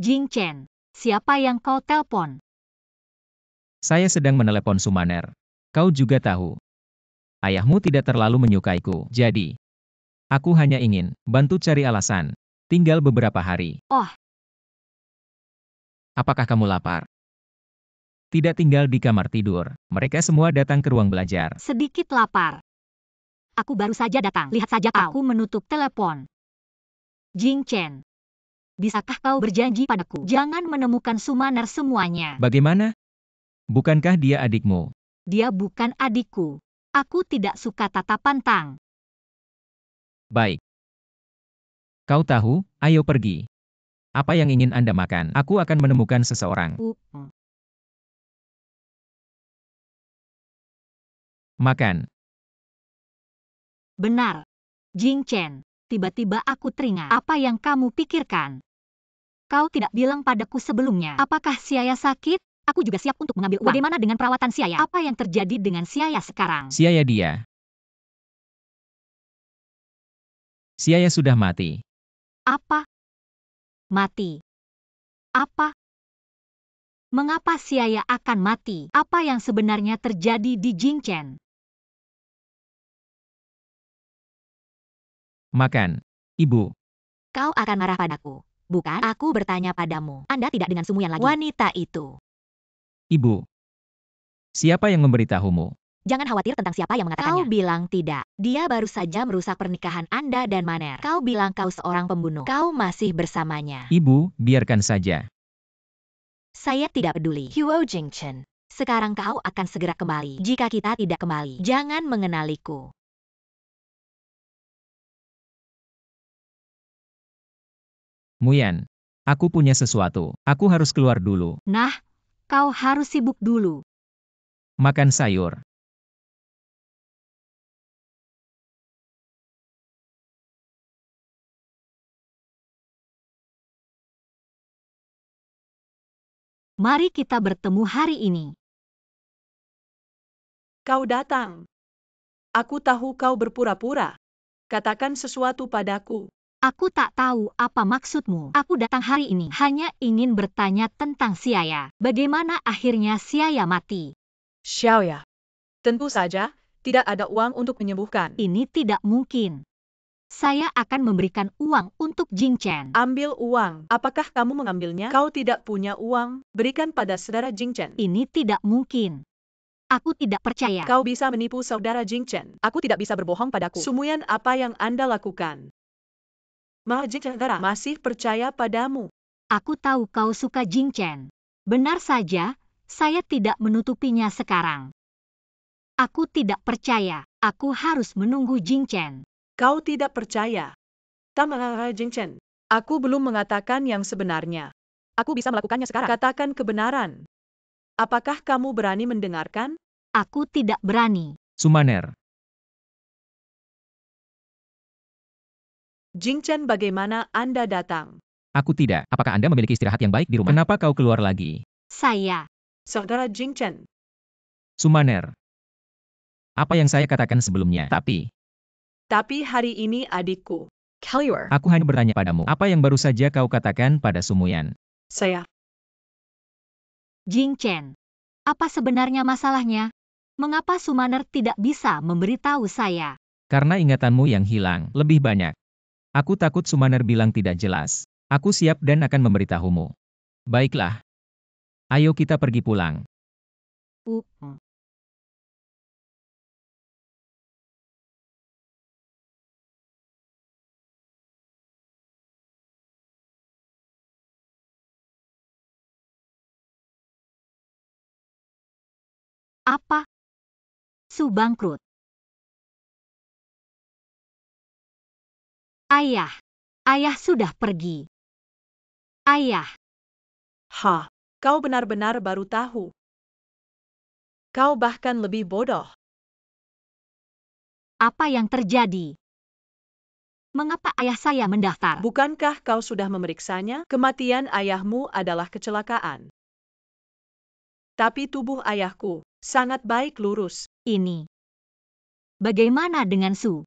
Jing Chen, siapa yang kau telpon? Saya sedang menelepon Sumaner. Kau juga tahu. Ayahmu tidak terlalu menyukaiku, jadi aku hanya ingin bantu cari alasan. Tinggal beberapa hari. Oh. Apakah kamu lapar? Tidak tinggal di kamar tidur. Mereka semua datang ke ruang belajar. Sedikit lapar. Aku baru saja datang. Lihat saja kau. Aku menutup telepon. Jing Chen, bisakah kau berjanji padaku jangan menemukan Sumaner semuanya? Bagaimana? Bukankah dia adikmu? Dia bukan adikku. Aku tidak suka tatapan tang. Baik. Kau tahu, ayo pergi. Apa yang ingin Anda makan? Aku akan menemukan seseorang. Makan. Benar. Jing Chen, tiba-tiba aku teringat. Apa yang kamu pikirkan? Kau tidak bilang padaku sebelumnya. Apakah Siaya sakit? Aku juga siap untuk mengambil uang. Bagaimana dengan perawatan Siaya? Apa yang terjadi dengan Siaya sekarang? Siaya dia. Siaya sudah mati. Apa? Mati. Apa? Mengapa Siaya akan mati? Apa yang sebenarnya terjadi di Jing Chen? Makan. Ibu. Kau akan marah padaku, bukan? Aku bertanya padamu. Anda tidak dengan Sumuyan lagi. Wanita itu. Ibu. Siapa yang memberitahumu? Jangan khawatir tentang siapa yang mengatakannya. Kau bilang tidak. Dia baru saja merusak pernikahan Anda dan Maner. Kau bilang kau seorang pembunuh. Kau masih bersamanya. Ibu, biarkan saja. Saya tidak peduli. Huo Jingchen. Sekarang kau akan segera kembali. Jika kita tidak kembali, jangan mengenaliku. Muyan. Aku punya sesuatu. Aku harus keluar dulu. Nah, kau harus sibuk dulu. Makan sayur. Mari kita bertemu hari ini. Kau datang. Aku tahu kau berpura-pura. Katakan sesuatu padaku. Aku tak tahu apa maksudmu. Aku datang hari ini hanya ingin bertanya tentang Siaya. Bagaimana akhirnya Siaya mati? Xiaoya. Tentu saja, tidak ada uang untuk menyembuhkan. Ini tidak mungkin. Saya akan memberikan uang untuk Jing Chen. Ambil uang. Apakah kamu mengambilnya? Kau tidak punya uang. Berikan pada saudara Jing Chen. Ini tidak mungkin. Aku tidak percaya. Kau bisa menipu saudara Jingchen. Aku tidak bisa berbohong padaku. Sumuyan apa yang Anda lakukan? Ma Jingchen masih percaya padamu. Aku tahu kau suka Jingchen. Benar saja, saya tidak menutupinya sekarang. Aku tidak percaya. Aku harus menunggu Jingchen. Kau tidak percaya. Tamara Jingchen. Aku belum mengatakan yang sebenarnya. Aku bisa melakukannya sekarang. Katakan kebenaran. Apakah kamu berani mendengarkan? Aku tidak berani. Sumaner. Jingchen, bagaimana Anda datang? Aku tidak. Apakah Anda memiliki istirahat yang baik di rumah? Kenapa kau keluar lagi? Saya. Saudara Jingchen. Sumaner. Apa yang saya katakan sebelumnya, tapi hari ini adikku. Kellywer. aku hanya bertanya padamu. Apa yang baru saja kau katakan pada Sumuyan? Saya. Jingchen. Apa sebenarnya masalahnya? Mengapa Sumaner tidak bisa memberitahu saya? Karena ingatanmu yang hilang, lebih banyak. Aku takut Sumaner bilang tidak jelas. Aku siap dan akan memberitahumu. Baiklah. Ayo kita pergi pulang. Uh. Apa? Su bangkrut. Ayah. Ayah sudah pergi. Ayah. Hah, kau benar-benar baru tahu. Kau bahkan lebih bodoh. Apa yang terjadi? Mengapa ayah saya mendaftar? Bukankah kau sudah memeriksanya? Kematian ayahmu adalah kecelakaan. Tapi tubuh ayahku sangat baik lurus. Ini. Bagaimana dengan Su?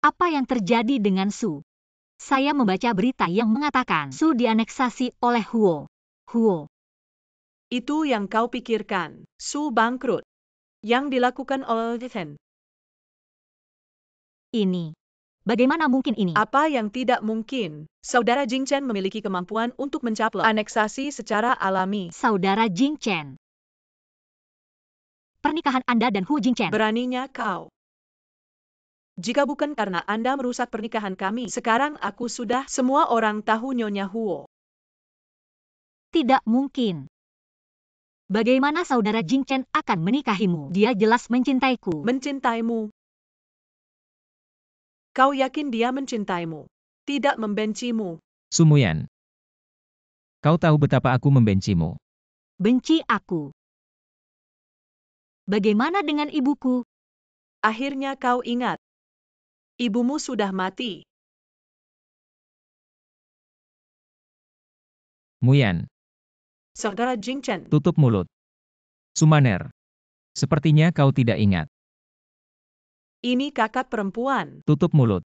Apa yang terjadi dengan Su? Saya membaca berita yang mengatakan Su dianeksasi oleh Huo. Huo. Itu yang kau pikirkan. Su bangkrut. Yang dilakukan oleh Chen. Ini. Bagaimana mungkin ini? Apa yang tidak mungkin? Saudara Jingchen memiliki kemampuan untuk mencaplok aneksasi secara alami. Saudara Jingchen. Pernikahan Anda dan Hu Jingchen. Beraninya kau. Jika bukan karena Anda merusak pernikahan kami, sekarang aku sudah semua orang tahu Nyonya Huo. Tidak mungkin. Bagaimana saudara Jingchen akan menikahimu? Dia jelas mencintaiku. Mencintaimu. Kau yakin dia mencintaimu? Tidak membencimu. Sumuyan. Kau tahu betapa aku membencimu. Benci aku. Bagaimana dengan ibuku? Akhirnya kau ingat. Ibumu sudah mati. Muyan. Saudara Jingchen. Tutup mulut. Sumaner. Sepertinya kau tidak ingat. Ini kakak perempuan. Tutup mulut.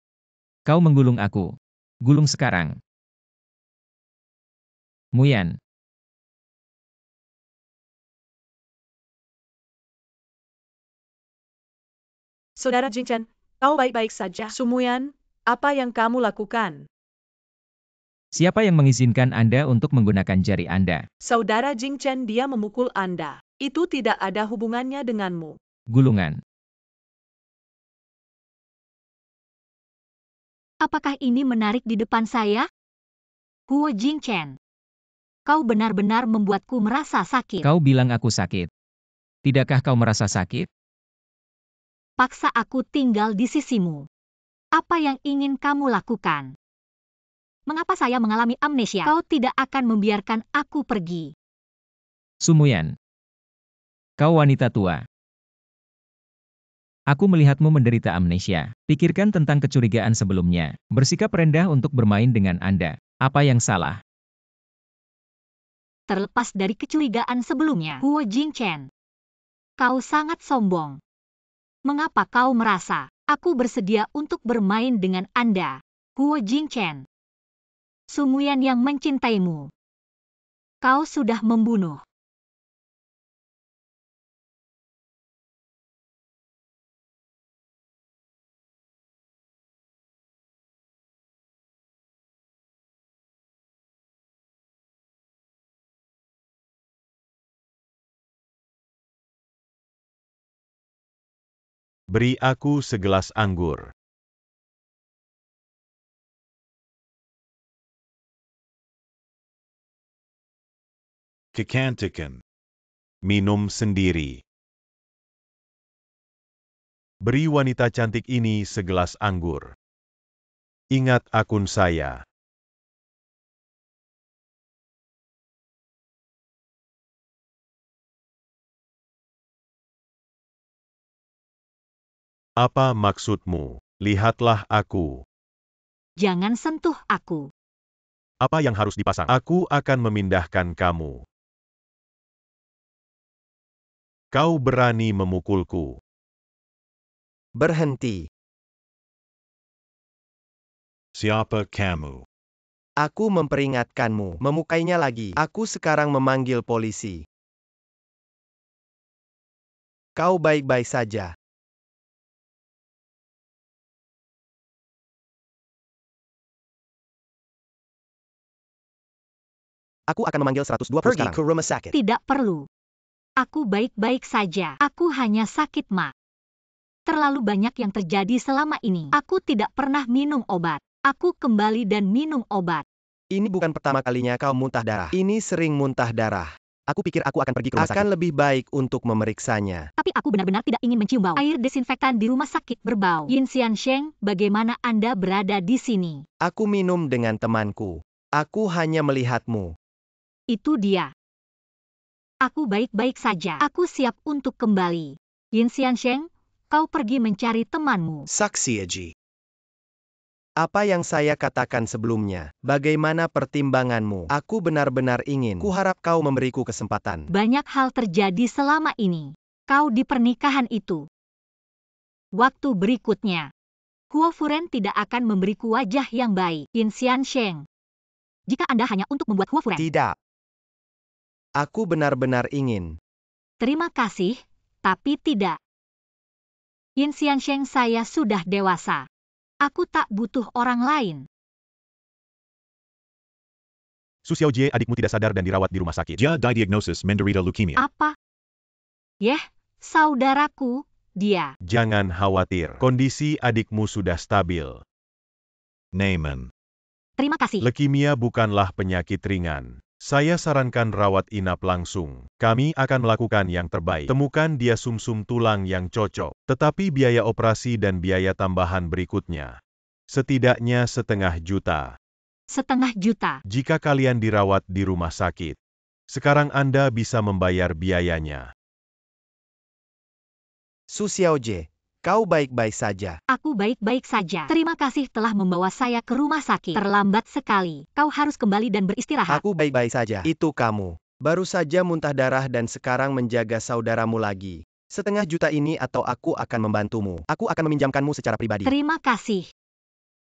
Kau menggulung aku. Gulung sekarang. Muyan. Saudara Jingchen, kau baik-baik saja. Sumuyan, apa yang kamu lakukan? Siapa yang mengizinkan Anda untuk menggunakan jari Anda? Saudara Jingchen, dia memukul Anda. Itu tidak ada hubungannya denganmu. Gulungan. Apakah ini menarik di depan saya? Huo Jingchen. Kau benar-benar membuatku merasa sakit. Kau bilang aku sakit. Tidakkah kau merasa sakit? Paksa aku tinggal di sisimu. Apa yang ingin kamu lakukan? Mengapa saya mengalami amnesia? Kau tidak akan membiarkan aku pergi. Sumuyan. Kau wanita tua. Aku melihatmu menderita amnesia. Pikirkan tentang kecurigaan sebelumnya. Bersikap rendah untuk bermain dengan Anda. Apa yang salah? Terlepas dari kecurigaan sebelumnya, Huo Jingchen. Kau sangat sombong. Mengapa kau merasa aku bersedia untuk bermain dengan Anda? Huo Jingchen. Sumuyan yang mencintaimu. Kau sudah membunuh. Beri aku segelas anggur. Kekantikan. Minum sendiri. Beri wanita cantik ini segelas anggur. Ingat akun saya. Apa maksudmu? Lihatlah aku. Jangan sentuh aku. Apa yang harus dipasang? Aku akan memindahkan kamu. Kau berani memukulku. Berhenti. Siapa kamu? Aku memperingatkanmu. Memukainya lagi. Aku sekarang memanggil polisi. Kau baik-baik saja. Aku akan memanggil 120 Pergi sekarang. ke rumah sakit. Tidak perlu. Aku baik-baik saja. Aku hanya sakit, Ma. Terlalu banyak yang terjadi selama ini. Aku tidak pernah minum obat. Aku kembali dan minum obat. Ini bukan pertama kalinya kau muntah darah. Ini sering muntah darah. Aku pikir aku akan pergi ke rumah sakit. Akan lebih baik untuk memeriksanya. Tapi aku benar-benar tidak ingin mencium bau air desinfektan di rumah sakit berbau. Yin Xiansheng, bagaimana Anda berada di sini? Aku minum dengan temanku. Aku hanya melihatmu. Itu dia. Aku baik-baik saja. Aku siap untuk kembali. Yin Xiansheng, kau pergi mencari temanmu. Saksi Eji. Apa yang saya katakan sebelumnya? Bagaimana pertimbanganmu? Aku benar-benar ingin. Kuharap kau memberiku kesempatan. Banyak hal terjadi selama ini. Kau di pernikahan itu. Waktu berikutnya. Huo Furen tidak akan memberiku wajah yang baik. Yin Xiansheng. Jika Anda hanya untuk membuat Huo Furen. Tidak. Aku benar-benar ingin. Terima kasih, tapi tidak. Yin Xiansheng, saya sudah dewasa. Aku tak butuh orang lain. Su Xiaojie, adikmu tidak sadar dan dirawat di rumah sakit. Dia diagnosis menderita leukemia. Apa? Yeh, saudaraku, dia. Jangan khawatir. Kondisi adikmu sudah stabil. Naaman. Terima kasih. Leukemia bukanlah penyakit ringan. Saya sarankan rawat inap langsung. Kami akan melakukan yang terbaik. Temukan dia sumsum tulang yang cocok. Tetapi biaya operasi dan biaya tambahan berikutnya. Setidaknya 500 juta. 500 juta. Jika kalian dirawat di rumah sakit. Sekarang Anda bisa membayar biayanya. Su Xiaojie, kau baik-baik saja. Aku baik-baik saja. Terima kasih telah membawa saya ke rumah sakit. Terlambat sekali. Kau harus kembali dan beristirahat. Aku baik-baik saja. Itu kamu. Baru saja muntah darah dan sekarang menjaga saudaramu lagi. 500 juta ini atau aku akan membantumu. Aku akan meminjamkanmu secara pribadi. Terima kasih.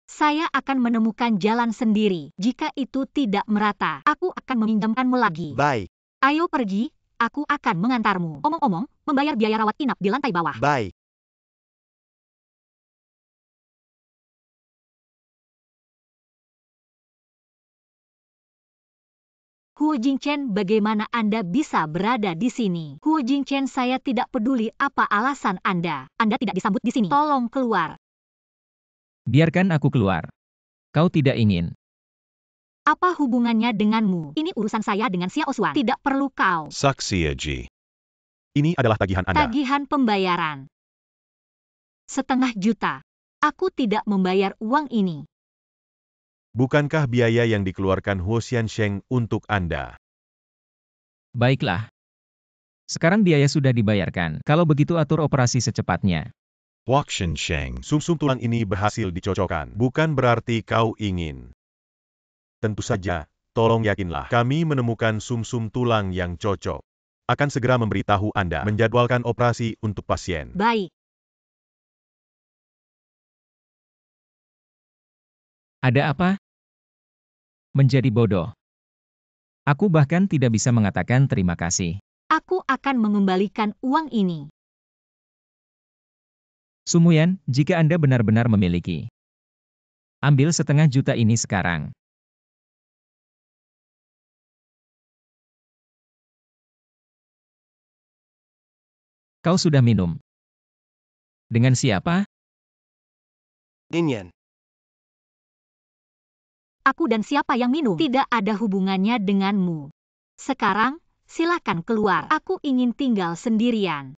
Saya akan menemukan jalan sendiri. Jika itu tidak merata, aku akan meminjamkanmu lagi. Baik. Ayo pergi, aku akan mengantarmu. Omong-omong, membayar biaya rawat inap di lantai bawah. Baik. Huo Jingchen, bagaimana Anda bisa berada di sini? Huo Jingchen, saya tidak peduli apa alasan Anda. Anda tidak disambut di sini. Tolong keluar. Biarkan aku keluar. Kau tidak ingin. Apa hubungannya denganmu? Ini urusan saya dengan Xiao Xuan. Tidak perlu kau. Saksi Eji. Ini adalah tagihan Anda. Tagihan pembayaran. 500 juta. Aku tidak membayar uang ini. Bukankah biaya yang dikeluarkan Huo Xiansheng untuk Anda? Baiklah. Sekarang biaya sudah dibayarkan. Kalau begitu atur operasi secepatnya. Wakshin Sheng. Sumsum tulang ini berhasil dicocokkan. Bukan berarti kau ingin. Tentu saja, tolong yakinlah. Kami menemukan sumsum tulang yang cocok. Akan segera memberitahu Anda menjadwalkan operasi untuk pasien. Baik. Ada apa? Menjadi bodoh. Aku bahkan tidak bisa mengatakan terima kasih. Aku akan mengembalikan uang ini. Sumuyan, jika Anda benar-benar memiliki. Ambil 500 juta ini sekarang. Kau sudah minum. Dengan siapa? Ninian. Aku dan siapa yang minum tidak ada hubungannya denganmu. Sekarang, silakan keluar. Aku ingin tinggal sendirian.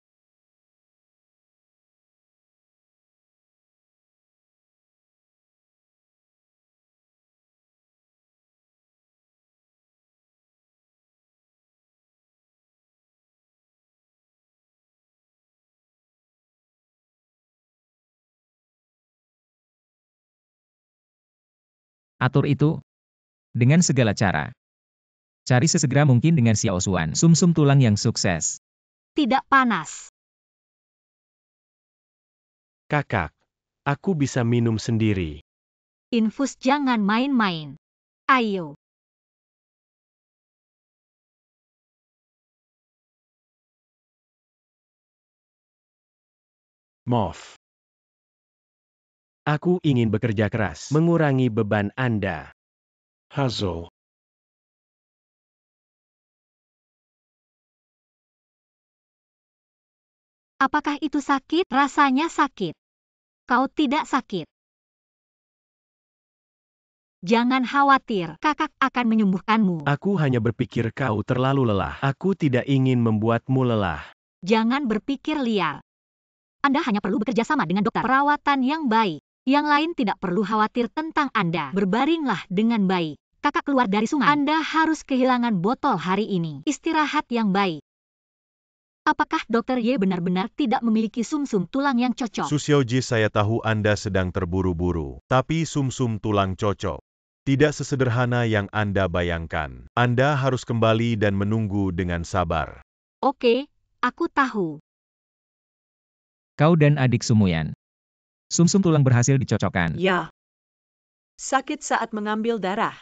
Atur itu dengan segala cara. Cari sesegera mungkin dengan Xiao Xuan, sumsum tulang yang sukses. Tidak panas. Kakak, aku bisa minum sendiri. Infus jangan main-main. Ayo. Mof. Aku ingin bekerja keras, mengurangi beban Anda. Hazel. Apakah itu sakit? Rasanya sakit. Kau tidak sakit. Jangan khawatir, kakak akan menyembuhkanmu. Aku hanya berpikir kau terlalu lelah. Aku tidak ingin membuatmu lelah. Jangan berpikir liar. Anda hanya perlu bekerja sama dengan dokter perawatan yang baik. Yang lain tidak perlu khawatir tentang Anda. Berbaringlah dengan baik. Kakak keluar dari sungai. Anda harus kehilangan botol hari ini. Istirahat yang baik. Apakah Dokter Ye benar-benar tidak memiliki sumsum tulang yang cocok? Su Xiaoji, saya tahu Anda sedang terburu-buru. Tapi sumsum tulang cocok tidak sesederhana yang Anda bayangkan. Anda harus kembali dan menunggu dengan sabar. Oke, aku tahu. Kau dan adik Sumuyan. Sumsum tulang berhasil dicocokkan. Ya. Sakit saat mengambil darah.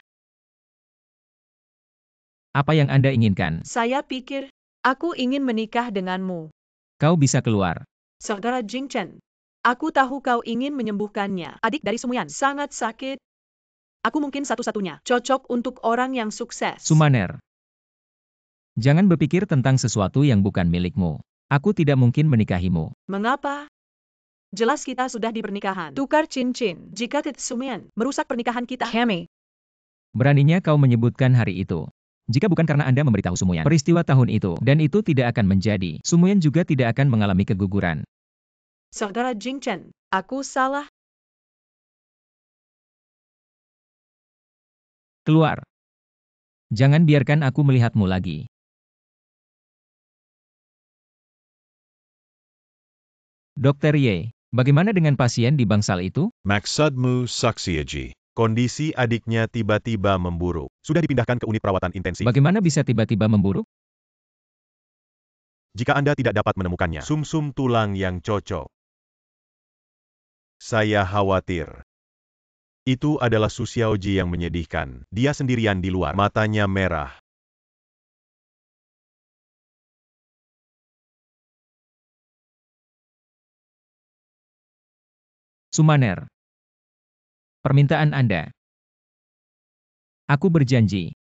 Apa yang Anda inginkan? Saya pikir, aku ingin menikah denganmu. Kau bisa keluar. Saudara Jingchen. Aku tahu kau ingin menyembuhkannya. Adik dari Sumuyan sangat sakit. Aku mungkin satu-satunya cocok untuk orang yang sukses. Sumaner. Jangan berpikir tentang sesuatu yang bukan milikmu. Aku tidak mungkin menikahimu. Mengapa? Jelas kita sudah di pernikahan. Tukar cincin. Jika Tit Sumuyan merusak pernikahan kita. Kami. Beraninya kau menyebutkan hari itu. Jika bukan karena Anda memberitahu Sumuyan peristiwa tahun itu, dan itu tidak akan menjadi, Sumuyan juga tidak akan mengalami keguguran. Saudara Jingchen, aku salah. Keluar. Jangan biarkan aku melihatmu lagi. Dokter Ye, bagaimana dengan pasien di bangsal itu? Maksudmu Saksiaji. Kondisi adiknya tiba-tiba memburuk. Sudah dipindahkan ke unit perawatan intensif. Bagaimana bisa tiba-tiba memburuk? Jika Anda tidak dapat menemukannya, sumsum tulang yang cocok. Saya khawatir. Itu adalah Su Xiaoji yang menyedihkan. Dia sendirian di luar, matanya merah. Sumaner. Permintaan Anda. Aku berjanji.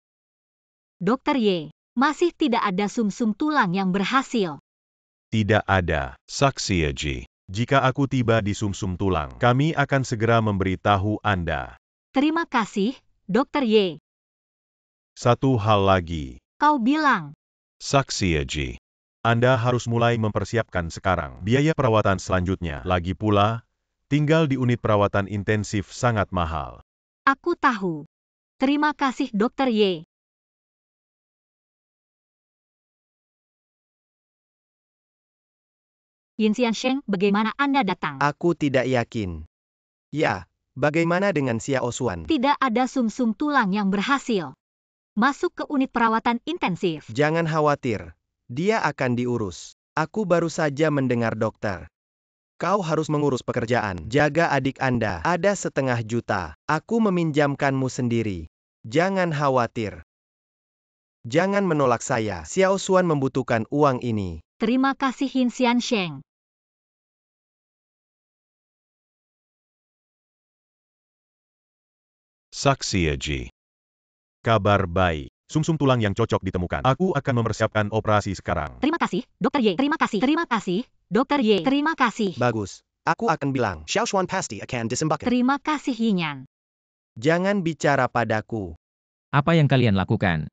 Dokter Ye, masih tidak ada sumsum tulang yang berhasil. Tidak ada. Saksiaji. Jika aku tiba di sumsum tulang, kami akan segera memberitahu Anda. Terima kasih, Dokter Ye. Satu hal lagi. Kau bilang, Saksiaji. Anda harus mulai mempersiapkan sekarang. Biaya perawatan selanjutnya. Lagi pula, tinggal di unit perawatan intensif sangat mahal. aku tahu. Terima kasih Dokter Ye. Yin Xiansheng, bagaimana Anda datang? Aku tidak yakin. Ya, bagaimana dengan Xiao Xuan? Tidak ada sumsum tulang yang berhasil. Masuk ke unit perawatan intensif. Jangan khawatir. Dia akan diurus. Aku baru saja mendengar dokter. Kau harus mengurus pekerjaan. Jaga adik Anda. Ada 500 juta. Aku meminjamkanmu sendiri. Jangan khawatir. Jangan menolak saya. Xiao Xuan membutuhkan uang ini. Terima kasih Yin Xiansheng. Saksiaji. Kabar baik. Sumsum tulang yang cocok ditemukan. Aku akan mempersiapkan operasi sekarang. Terima kasih, Dokter Ye. Terima kasih. Terima kasih, Dokter Ye. Terima kasih. Bagus. Aku akan bilang, Xiaoshuan pasti akan disembuhkan. Terima kasih Yinyan. Jangan bicara padaku. Apa yang kalian lakukan?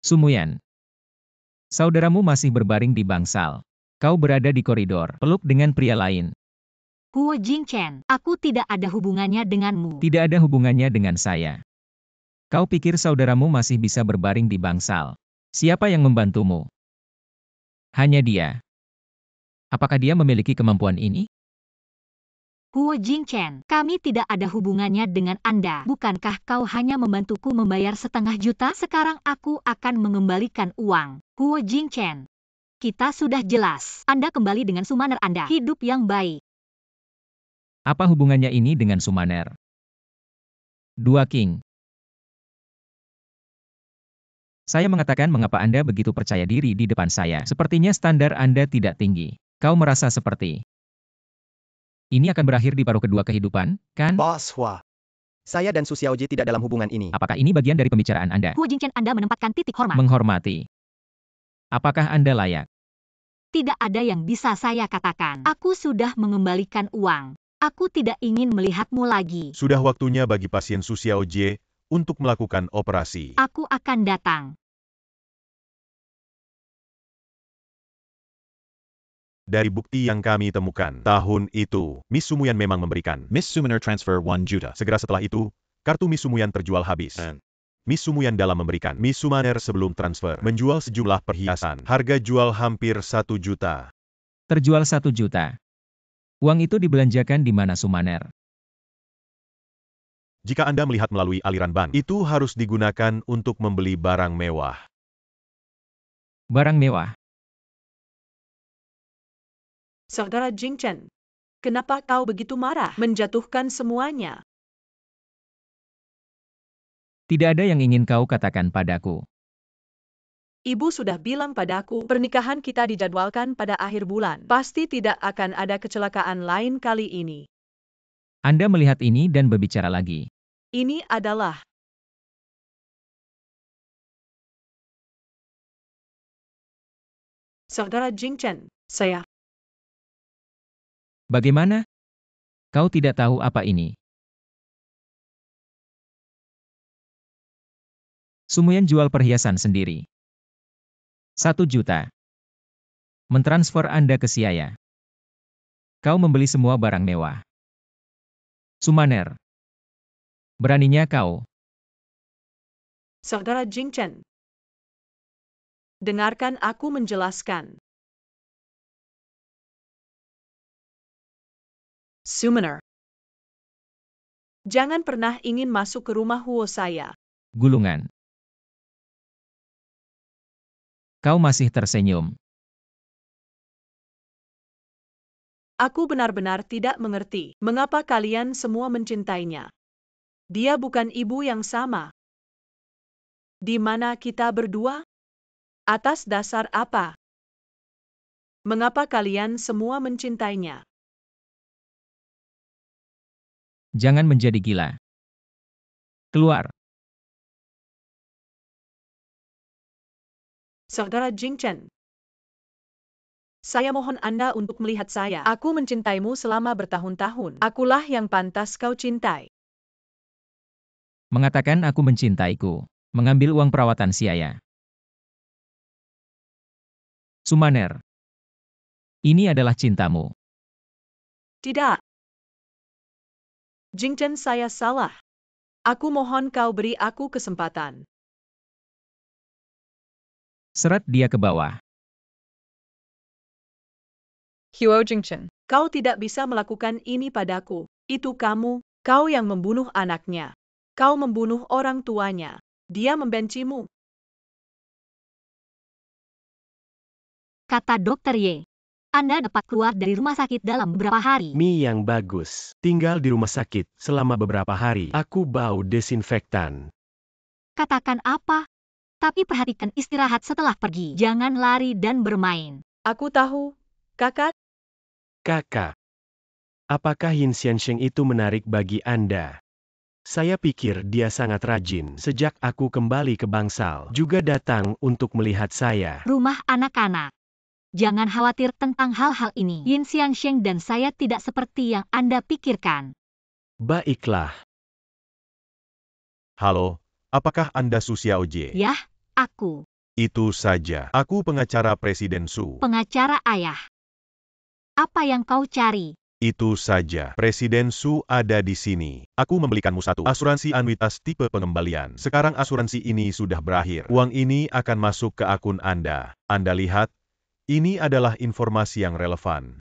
Sumuyan. Saudaramu masih berbaring di bangsal. Kau berada di koridor, peluk dengan pria lain. Huo Jingchen, aku tidak ada hubungannya denganmu. Tidak ada hubungannya dengan saya. Kau pikir saudaramu masih bisa berbaring di bangsal? Siapa yang membantumu? Hanya dia. Apakah dia memiliki kemampuan ini? Huo Jingchen, kami tidak ada hubungannya dengan Anda. Bukankah kau hanya membantuku membayar 500 juta? Sekarang aku akan mengembalikan uang. Huo Jingchen, kita sudah jelas. Anda kembali dengan summoner Anda. Hidup yang baik. Apa hubungannya ini dengan summoner? Dua King. Saya mengatakan mengapa Anda begitu percaya diri di depan saya. Sepertinya standar Anda tidak tinggi. Kau merasa seperti ini akan berakhir di paruh kedua kehidupan, kan? Bos Hua. Saya dan Su Xiaoji tidak dalam hubungan ini. Apakah ini bagian dari pembicaraan Anda? Huo Jingchen, Anda menempatkan titik hormat. Menghormati. Apakah Anda layak? Tidak ada yang bisa saya katakan. Aku sudah mengembalikan uang. Aku tidak ingin melihatmu lagi. Sudah waktunya bagi pasien Su Xiaojie untuk melakukan operasi. Aku akan datang. Dari bukti yang kami temukan, tahun itu, Miss Sumuyan memang memberikan. Miss Summoner transfer 1 juta. Segera setelah itu, kartu Miss Sumuyan terjual habis. Miss Sumuyan dalam memberikan. Miss Summoner sebelum transfer menjual sejumlah perhiasan. Harga jual hampir 1 juta. Terjual 1 juta. Uang itu dibelanjakan di mana summoner? Jika Anda melihat melalui aliran ban, itu harus digunakan untuk membeli barang mewah. Barang mewah. Saudara Jingchen, kenapa kau begitu marah? Menjatuhkan semuanya. Tidak ada yang ingin kau katakan padaku. Ibu sudah bilang padaku, pernikahan kita dijadwalkan pada akhir bulan. Pasti tidak akan ada kecelakaan lain kali ini. Anda melihat ini dan berbicara lagi. Ini adalah Saudara Jingchen, saya Bagaimana? Kau tidak tahu apa ini? Sumuyan jual perhiasan sendiri. 1 juta. Mentransfer Anda ke Siaya. Kau membeli semua barang mewah. Summoner. Beraninya kau. Saudara Jingchen. Dengarkan aku menjelaskan. Summoner. Jangan pernah ingin masuk ke rumah Huo saya. Gulungan. Kau masih tersenyum. Aku benar-benar tidak mengerti mengapa kalian semua mencintainya. Dia bukan ibu yang sama. Di mana kita berdua? Atas dasar apa? Mengapa kalian semua mencintainya? Jangan menjadi gila. Keluar. Saudara Jingchen. Saya mohon Anda untuk melihat saya. Aku mencintaimu selama bertahun-tahun. Akulah yang pantas kau cintai. Mengatakan aku mencintaiku. Mengambil uang perawatan Siaya. Summoner. Ini adalah cintamu. Tidak. Jingchen, saya salah. Aku mohon kau beri aku kesempatan. Seret dia ke bawah. Huo Jingchen. Kau tidak bisa melakukan ini padaku. Itu kamu, kau yang membunuh anaknya. Kau membunuh orang tuanya. Dia membencimu. Kata Dokter Ye. Anda dapat keluar dari rumah sakit dalam beberapa hari. Mi yang bagus. Tinggal di rumah sakit selama beberapa hari. Aku bau desinfektan. Katakan apa? Tapi perhatikan istirahat setelah pergi. Jangan lari dan bermain. Aku tahu, kakak. Kakak. Apakah Yin Xiansheng itu menarik bagi Anda? Saya pikir dia sangat rajin. Sejak aku kembali ke Bangsal, juga datang untuk melihat saya. Rumah anak-anak. Jangan khawatir tentang hal-hal ini. Yin Xiangsheng dan saya tidak seperti yang Anda pikirkan. Baiklah. Halo, apakah Anda Su Xiaojie? Yah, aku. Itu saja. Aku pengacara Presiden Su. Pengacara ayah. Apa yang kau cari? Itu saja. Presiden Su ada di sini. Aku membelikanmu satu asuransi anuitas tipe pengembalian. Sekarang asuransi ini sudah berakhir. Uang ini akan masuk ke akun Anda. Anda lihat, ini adalah informasi yang relevan.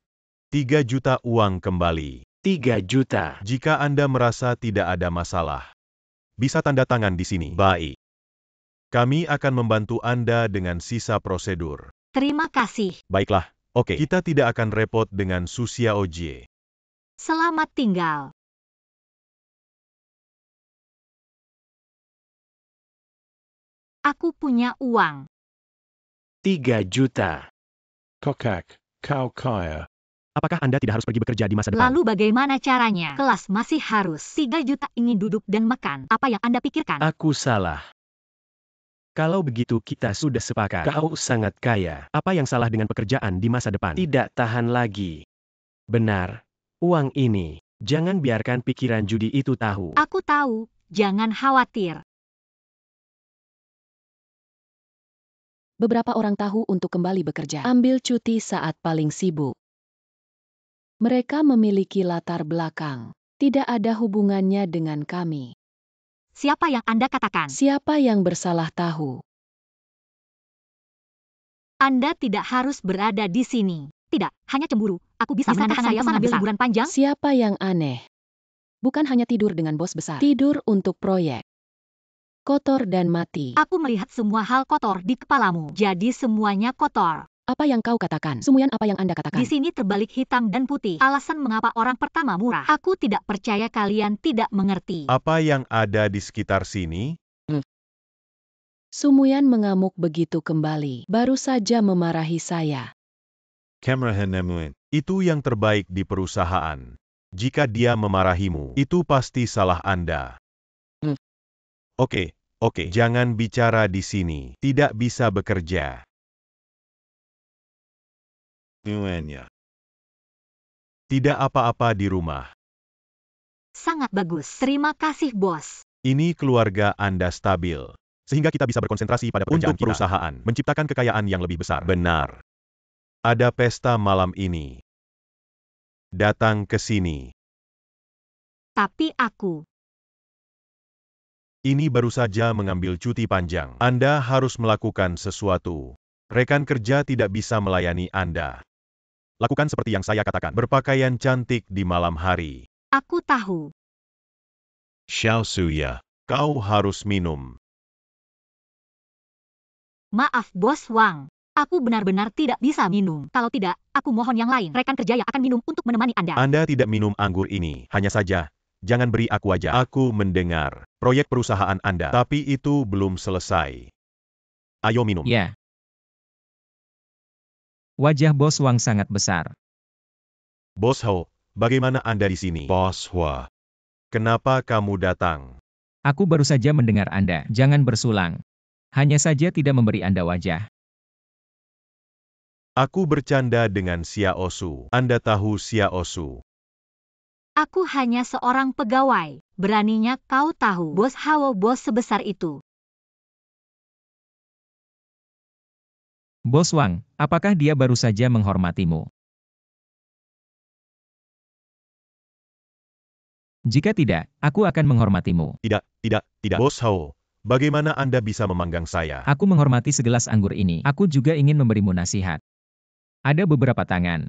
3 juta uang kembali. 3 juta. Jika Anda merasa tidak ada masalah, bisa tanda tangan di sini. Baik. Kami akan membantu Anda dengan sisa prosedur. Terima kasih. Baiklah. Oke, kita tidak akan repot dengan Su Xiaojie. Selamat tinggal. Aku punya uang. 3 juta. Kokak, kau kaya. Apakah Anda tidak harus pergi bekerja di masa depan? Lalu bagaimana caranya? Kelas masih harus. 3 juta ingin duduk dan makan. Apa yang Anda pikirkan? Aku salah. Kalau begitu kita sudah sepakat. Kau sangat kaya. Apa yang salah dengan pekerjaan di masa depan? Tidak tahan lagi. Benar. Uang ini. Jangan biarkan pikiran judi itu tahu. Aku tahu. Jangan khawatir. Beberapa orang tahu untuk kembali bekerja. Ambil cuti saat paling sibuk. Mereka memiliki latar belakang. Tidak ada hubungannya dengan kami. Siapa yang Anda katakan? Siapa yang bersalah tahu? Anda tidak harus berada di sini. Tidak, hanya cemburu. Aku bisa menandatangani saya mengambil liburan panjang? Siapa yang aneh? Bukan hanya tidur dengan bos besar. Tidur untuk proyek. Kotor dan mati. Aku melihat semua hal kotor di kepalamu. Jadi semuanya kotor. Apa yang kau katakan? Sumuyan apa yang Anda katakan? Di sini terbalik hitam dan putih. Alasan mengapa orang pertama murah. Aku tidak percaya kalian tidak mengerti. Apa yang ada di sekitar sini? Sumuyan mengamuk begitu kembali. Baru saja memarahi saya. Kamerahanemuin. Itu yang terbaik di perusahaan. Jika dia memarahimu, itu pasti salah Anda. Oke, jangan bicara di sini. Tidak bisa bekerja. Nuanya. Tidak apa-apa di rumah. Sangat bagus. Terima kasih, bos. Ini keluarga Anda stabil. Sehingga kita bisa berkonsentrasi pada pekerjaan untuk perusahaan, menciptakan kekayaan yang lebih besar. Benar. Ada pesta malam ini. Datang ke sini. Tapi aku. Ini baru saja mengambil cuti panjang. Anda harus melakukan sesuatu. Rekan kerja tidak bisa melayani Anda. Lakukan seperti yang saya katakan. Berpakaian cantik di malam hari. Aku tahu. Xiao Suya. Kau harus minum. Maaf, Bos Wang. Aku benar-benar tidak bisa minum. Kalau tidak, aku mohon yang lain. Rekan kerja yang akan minum untuk menemani Anda. Anda tidak minum anggur ini. Hanya saja, jangan beri aku aja. Aku mendengar proyek perusahaan Anda. Tapi itu belum selesai. Ayo minum. Ya. Wajah Bos Wang sangat besar. Bos Ho, bagaimana Anda di sini? Boss Hua. Kenapa kamu datang? Aku baru saja mendengar Anda. Jangan bersulang. Hanya saja tidak memberi Anda wajah. Aku bercanda dengan Xiao Su. Anda tahu Xiao Su. Aku hanya seorang pegawai. Beraninya kau tahu Bos Hao bos sebesar itu. Bos Wang, apakah dia baru saja menghormatimu? Jika tidak, aku akan menghormatimu. Tidak. Bos Hao, bagaimana Anda bisa memanggang saya? Aku menghormati segelas anggur ini. Aku juga ingin memberimu nasihat. Ada beberapa tangan.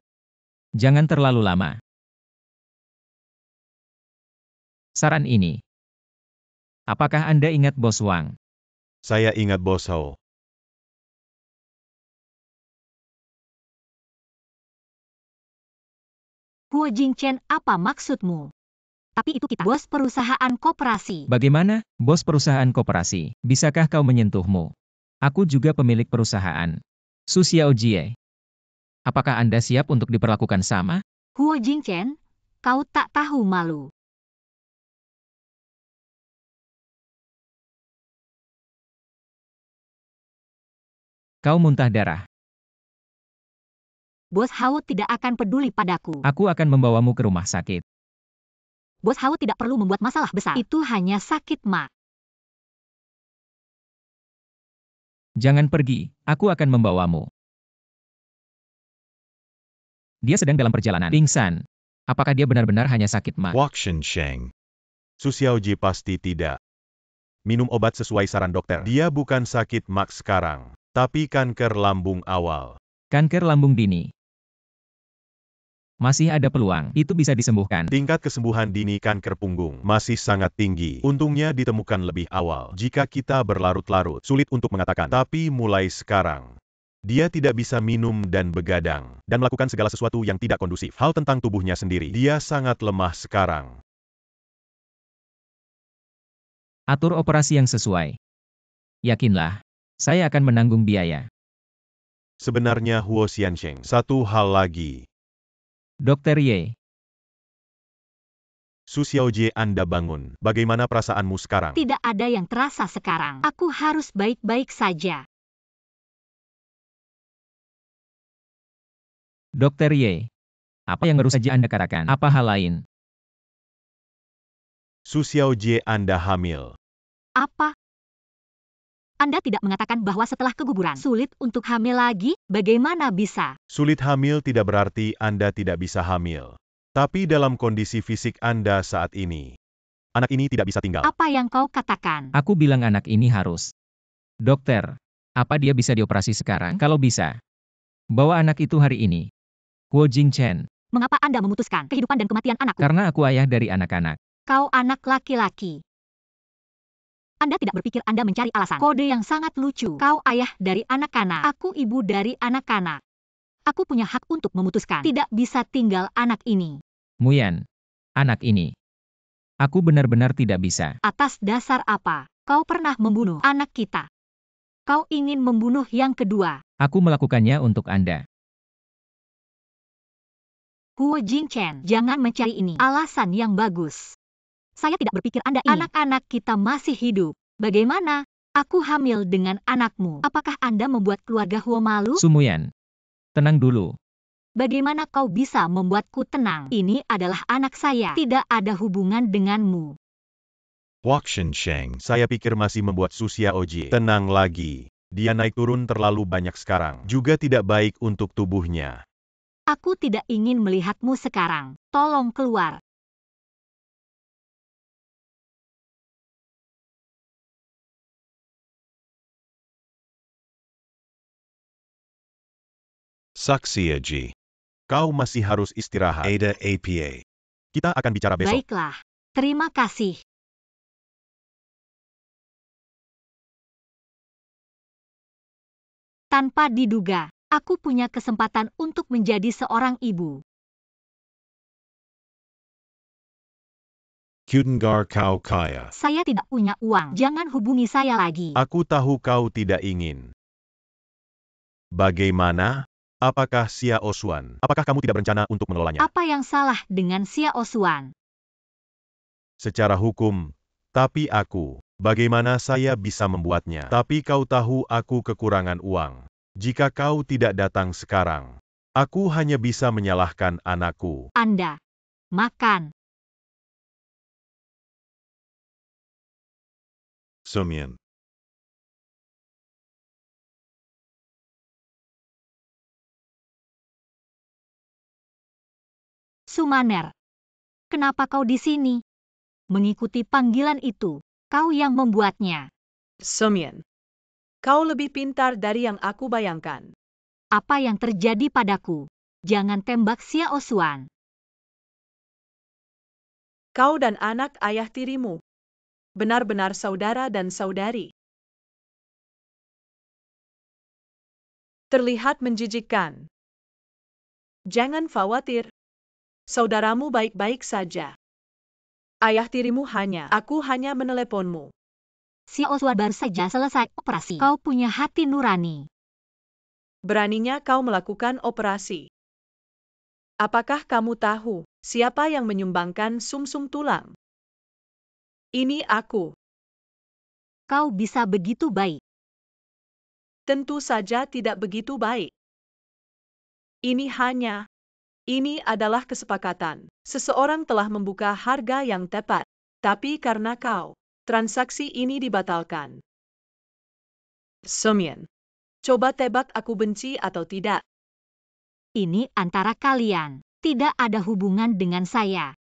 Jangan terlalu lama. Saran ini. Apakah Anda ingat Bos Wang? Saya ingat Bos Hao. Huo Jingchen, apa maksudmu? Tapi itu kita bos perusahaan koperasi. Bagaimana, bos perusahaan koperasi? Bisakah kau menyentuhmu? Aku juga pemilik perusahaan. Su Xiaojie. Apakah Anda siap untuk diperlakukan sama? Huo Jingchen, kau tak tahu malu. Kau muntah darah. Bos Hao tidak akan peduli padaku. Aku akan membawamu ke rumah sakit. Bos Hao tidak perlu membuat masalah besar. Itu hanya sakit, Ma. Jangan pergi, aku akan membawamu. Dia sedang dalam perjalanan. Pingsan. Apakah dia benar-benar hanya sakit, Ma? Wakshin Sheng. Su Xiaoji pasti tidak. Minum obat sesuai saran dokter. Dia bukan sakit mak sekarang, tapi kanker lambung awal. Kanker lambung dini. Masih ada peluang, itu bisa disembuhkan. Tingkat kesembuhan dini kanker punggung masih sangat tinggi. Untungnya ditemukan lebih awal. Jika kita berlarut-larut, sulit untuk mengatakan. Tapi mulai sekarang, dia tidak bisa minum dan begadang, dan melakukan segala sesuatu yang tidak kondusif. Hal tentang tubuhnya sendiri, dia sangat lemah sekarang. Atur operasi yang sesuai. Yakinlah, saya akan menanggung biaya. Sebenarnya Huo Xiansheng, satu hal lagi. Dokter Ye, Su Xiaojie, Anda bangun. Bagaimana perasaanmu sekarang? Tidak ada yang terasa sekarang. Aku harus baik-baik saja. Dokter Ye. Apa yang baru saja Anda katakan? Apa hal lain? Su Xiaojie, Anda hamil. Apa? Anda tidak mengatakan bahwa setelah keguguran sulit untuk hamil lagi? Bagaimana bisa? Sulit hamil tidak berarti Anda tidak bisa hamil. Tapi dalam kondisi fisik Anda saat ini, anak ini tidak bisa tinggal. Apa yang kau katakan? Aku bilang anak ini harus. Dokter, apa dia bisa dioperasi sekarang? Kalau bisa, bawa anak itu hari ini. Huo Jingchen. Mengapa Anda memutuskan kehidupan dan kematian anakku? Karena aku ayah dari anak-anak. Kau anak laki-laki. Anda tidak berpikir Anda mencari alasan. Kode yang sangat lucu. Kau ayah dari anak-anak. Aku ibu dari anak-anak. Aku punya hak untuk memutuskan. Tidak bisa tinggal anak ini. Muyan, anak ini. Aku benar-benar tidak bisa. Atas dasar apa? Kau pernah membunuh anak kita. Kau ingin membunuh yang kedua. Aku melakukannya untuk Anda. Huo Jingchen, jangan mencari ini alasan yang bagus. Saya tidak berpikir Anda ini. Anak-anak kita masih hidup. Bagaimana? Aku hamil dengan anakmu. Apakah Anda membuat keluarga Huo malu? Sumuyan, tenang dulu. Bagaimana kau bisa membuatku tenang? Ini adalah anak saya. Tidak ada hubungan denganmu. Wakshin Sheng. Saya pikir masih membuat Su Xiaojie tenang lagi. Dia naik turun terlalu banyak sekarang. Juga tidak baik untuk tubuhnya. Aku tidak ingin melihatmu sekarang. Tolong keluar. Saksiaji. Kau masih harus istirahat. Ada APA. Kita akan bicara besok. Baiklah. Terima kasih. Tanpa diduga, aku punya kesempatan untuk menjadi seorang ibu. Kudengar Kau Kaya. Saya tidak punya uang. Jangan hubungi saya lagi. Aku tahu kau tidak ingin. Bagaimana? Apakah Xiao Xuan? Apakah kamu tidak berencana untuk mengelolanya? Apa yang salah dengan Xiao Xuan? Secara hukum, tapi aku, bagaimana saya bisa membuatnya? Tapi kau tahu aku kekurangan uang. Jika kau tidak datang sekarang, aku hanya bisa menyalahkan anakku. Anda makan. Sumyan. Sumaner. Kenapa kau di sini? Mengikuti panggilan itu, kau yang membuatnya. Sumyan. Kau lebih pintar dari yang aku bayangkan. Apa yang terjadi padaku? Jangan tembak Xiao Xuan. Kau dan anak ayah tirimu. Benar-benar saudara dan saudari. Terlihat menjijikkan. Jangan khawatir. Saudaramu baik-baik saja. Ayah tirimu aku hanya meneleponmu. Xiao Xuan baru saja selesai operasi. Kau punya hati nurani. Beraninya kau melakukan operasi. Apakah kamu tahu siapa yang menyumbangkan sumsum tulang? Ini aku. Kau bisa begitu baik. Tentu saja tidak begitu baik. Ini adalah kesepakatan. Seseorang telah membuka harga yang tepat. Tapi karena kau, transaksi ini dibatalkan. Sumyan. Coba tebak aku benci atau tidak. Ini antara kalian. Tidak ada hubungan dengan saya.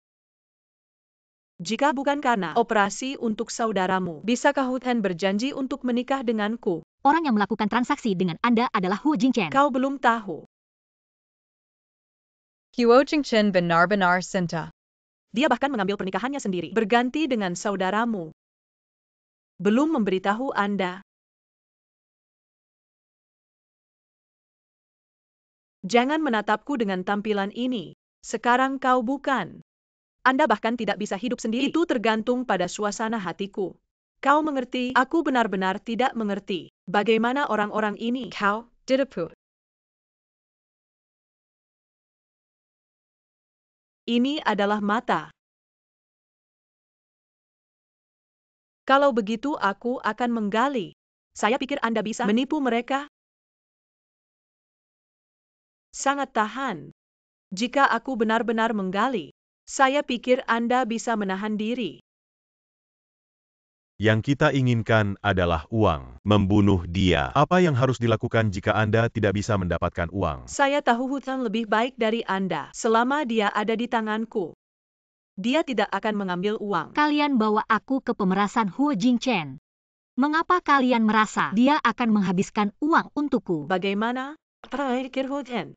Jika bukan karena operasi untuk saudaramu, bisakah Hutan berjanji untuk menikah denganku? Orang yang melakukan transaksi dengan Anda adalah Huo Jingchen. Kau belum tahu. Huo Jingchen benar-benar cinta. Dia bahkan mengambil pernikahannya sendiri, berganti dengan saudaramu. Belum memberitahu Anda. Jangan menatapku dengan tampilan ini. Sekarang kau bukan. Anda bahkan tidak bisa hidup sendiri. Itu tergantung pada suasana hatiku. Kau mengerti? Aku benar-benar tidak mengerti. Bagaimana orang-orang ini? Kau didapu. Ini adalah mata. Kalau begitu aku akan menggali. Saya pikir Anda bisa menipu mereka. Sangat tahan. Jika aku benar-benar menggali, saya pikir Anda bisa menahan diri. Yang kita inginkan adalah uang. Membunuh dia. Apa yang harus dilakukan jika Anda tidak bisa mendapatkan uang? Saya tahu Hutan lebih baik dari Anda selama dia ada di tanganku. Dia tidak akan mengambil uang. Kalian bawa aku ke pemerasan Huo Jingchen. Mengapa kalian merasa dia akan menghabiskan uang untukku? Bagaimana? Pikir Hutan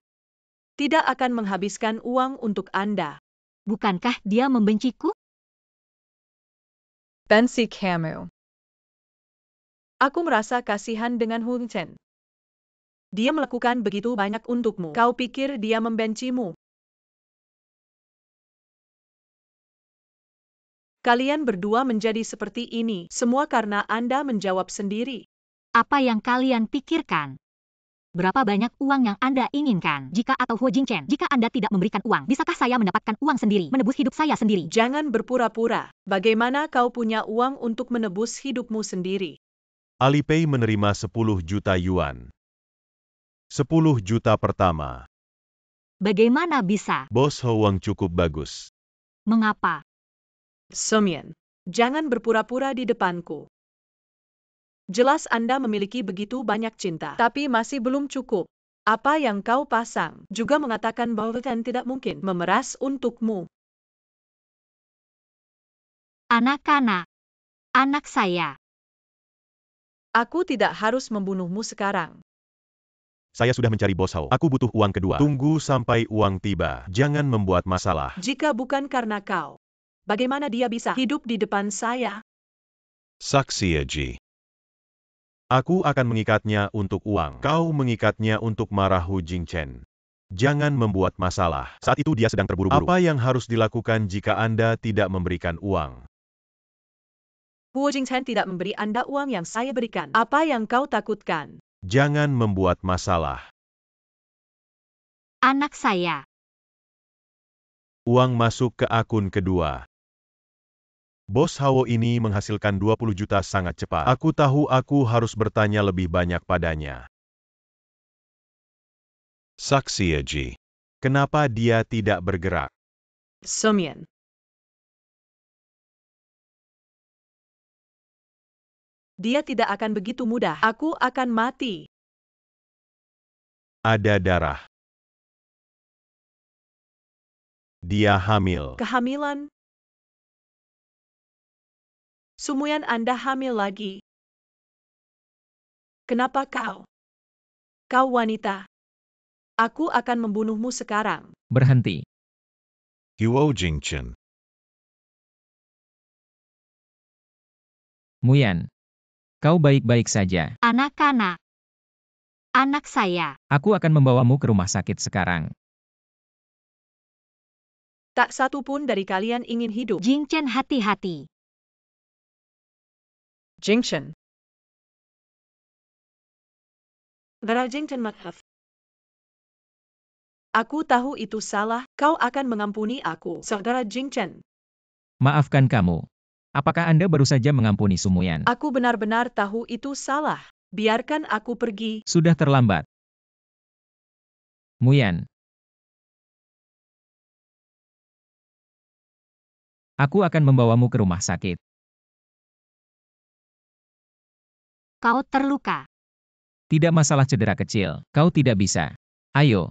tidak akan menghabiskan uang untuk Anda. Bukankah dia membenciku? Benci kamu. Aku merasa kasihan dengan Hutan. Dia melakukan begitu banyak untukmu. Kau pikir dia membencimu? Kalian berdua menjadi seperti ini, semua karena Anda menjawab sendiri. Apa yang kalian pikirkan? Berapa banyak uang yang Anda inginkan? Jika atau Huo Jingchen, jika Anda tidak memberikan uang, bisakah saya mendapatkan uang sendiri, menebus hidup saya sendiri? Jangan berpura-pura. Bagaimana kau punya uang untuk menebus hidupmu sendiri? Alipay menerima 10 juta yuan. 10 juta pertama. Bagaimana bisa? Bos Howang cukup bagus. Mengapa? Sumyan, jangan berpura-pura di depanku. Jelas Anda memiliki begitu banyak cinta, tapi masih belum cukup. Apa yang kau pasang juga mengatakan bahwa Hutan tidak mungkin memeras untukmu. Anak-anak. Anak saya. Aku tidak harus membunuhmu sekarang. Saya sudah mencari Bos Hao. Aku butuh uang kedua. Tunggu sampai uang tiba. Jangan membuat masalah. Jika bukan karena kau, bagaimana dia bisa hidup di depan saya? Saksi Aji. Aku akan mengikatnya untuk uang. Kau mengikatnya untuk marah Hu Jingchen. Jangan membuat masalah. Saat itu dia sedang terburu-buru. Apa yang harus dilakukan jika Anda tidak memberikan uang? Huo Jingchen tidak memberi Anda uang yang saya berikan. Apa yang kau takutkan? Jangan membuat masalah. Anak saya. Uang masuk ke akun kedua. Bos Hao ini menghasilkan 20 juta sangat cepat. Aku tahu aku harus bertanya lebih banyak padanya. Saksi Aji. Kenapa dia tidak bergerak? Sumyan. Dia tidak akan begitu mudah. Aku akan mati. Ada darah. Dia hamil. Kehamilan. Sumuyan Anda hamil lagi. Kenapa kau? Kau wanita. Aku akan membunuhmu sekarang. Berhenti. Huo Jingchen. Muyan. Kau baik-baik saja. Anak-anak. Anak saya. Aku akan membawamu ke rumah sakit sekarang. Tak satu pun dari kalian ingin hidup. Jingchen, hati-hati. Jingchen. Jingchen maaf. Aku tahu itu salah. Kau akan mengampuni aku, Saudara Jingchen. Maafkan kamu. Apakah Anda baru saja mengampuni Sumuyan? Aku benar-benar tahu itu salah. Biarkan aku pergi. Sudah terlambat. Muyan. Aku akan membawamu ke rumah sakit. Kau terluka. Tidak masalah cedera kecil. Kau tidak bisa. Ayo.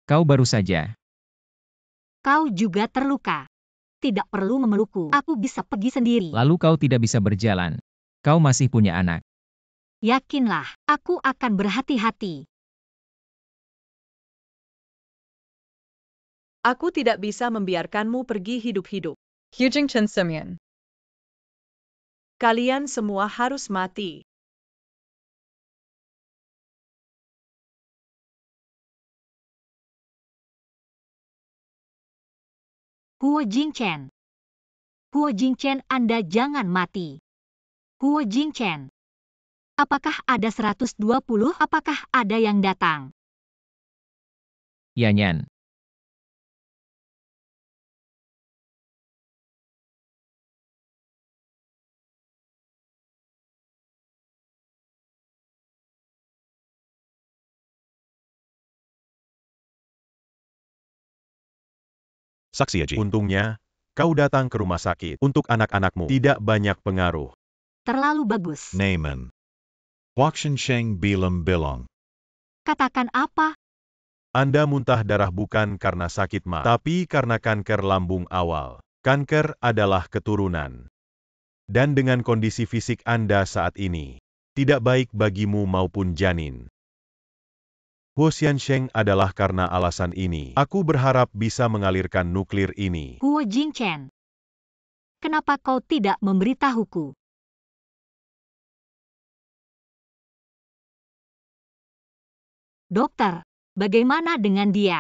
Kau baru saja. Kau juga terluka. Tidak perlu memelukku. Aku bisa pergi sendiri. Lalu kau tidak bisa berjalan. Kau masih punya anak. Yakinlah, aku akan berhati-hati. Aku tidak bisa membiarkanmu pergi hidup-hidup. Hu Jingchen Simeon. Kalian semua harus mati. Huo Jingchen. Huo Jingchen, Anda jangan mati. Huo Jingchen. Apakah ada 120? Apakah ada yang datang? Yanyan. Saksi Eji. Untungnya, kau datang ke rumah sakit. Untuk anak-anakmu, tidak banyak pengaruh. Terlalu bagus. Naaman. Wakshan Sheng Bilam Bilong. Katakan apa? Anda muntah darah bukan karena sakit ma, tapi karena kanker lambung awal. Kanker adalah keturunan. Dan dengan kondisi fisik Anda saat ini, tidak baik bagimu maupun janin. Huo Xiansheng adalah karena alasan ini. Aku berharap bisa mengalirkan nuklir ini. Huo Jingchen. Kenapa kau tidak memberitahuku? Dokter, bagaimana dengan dia?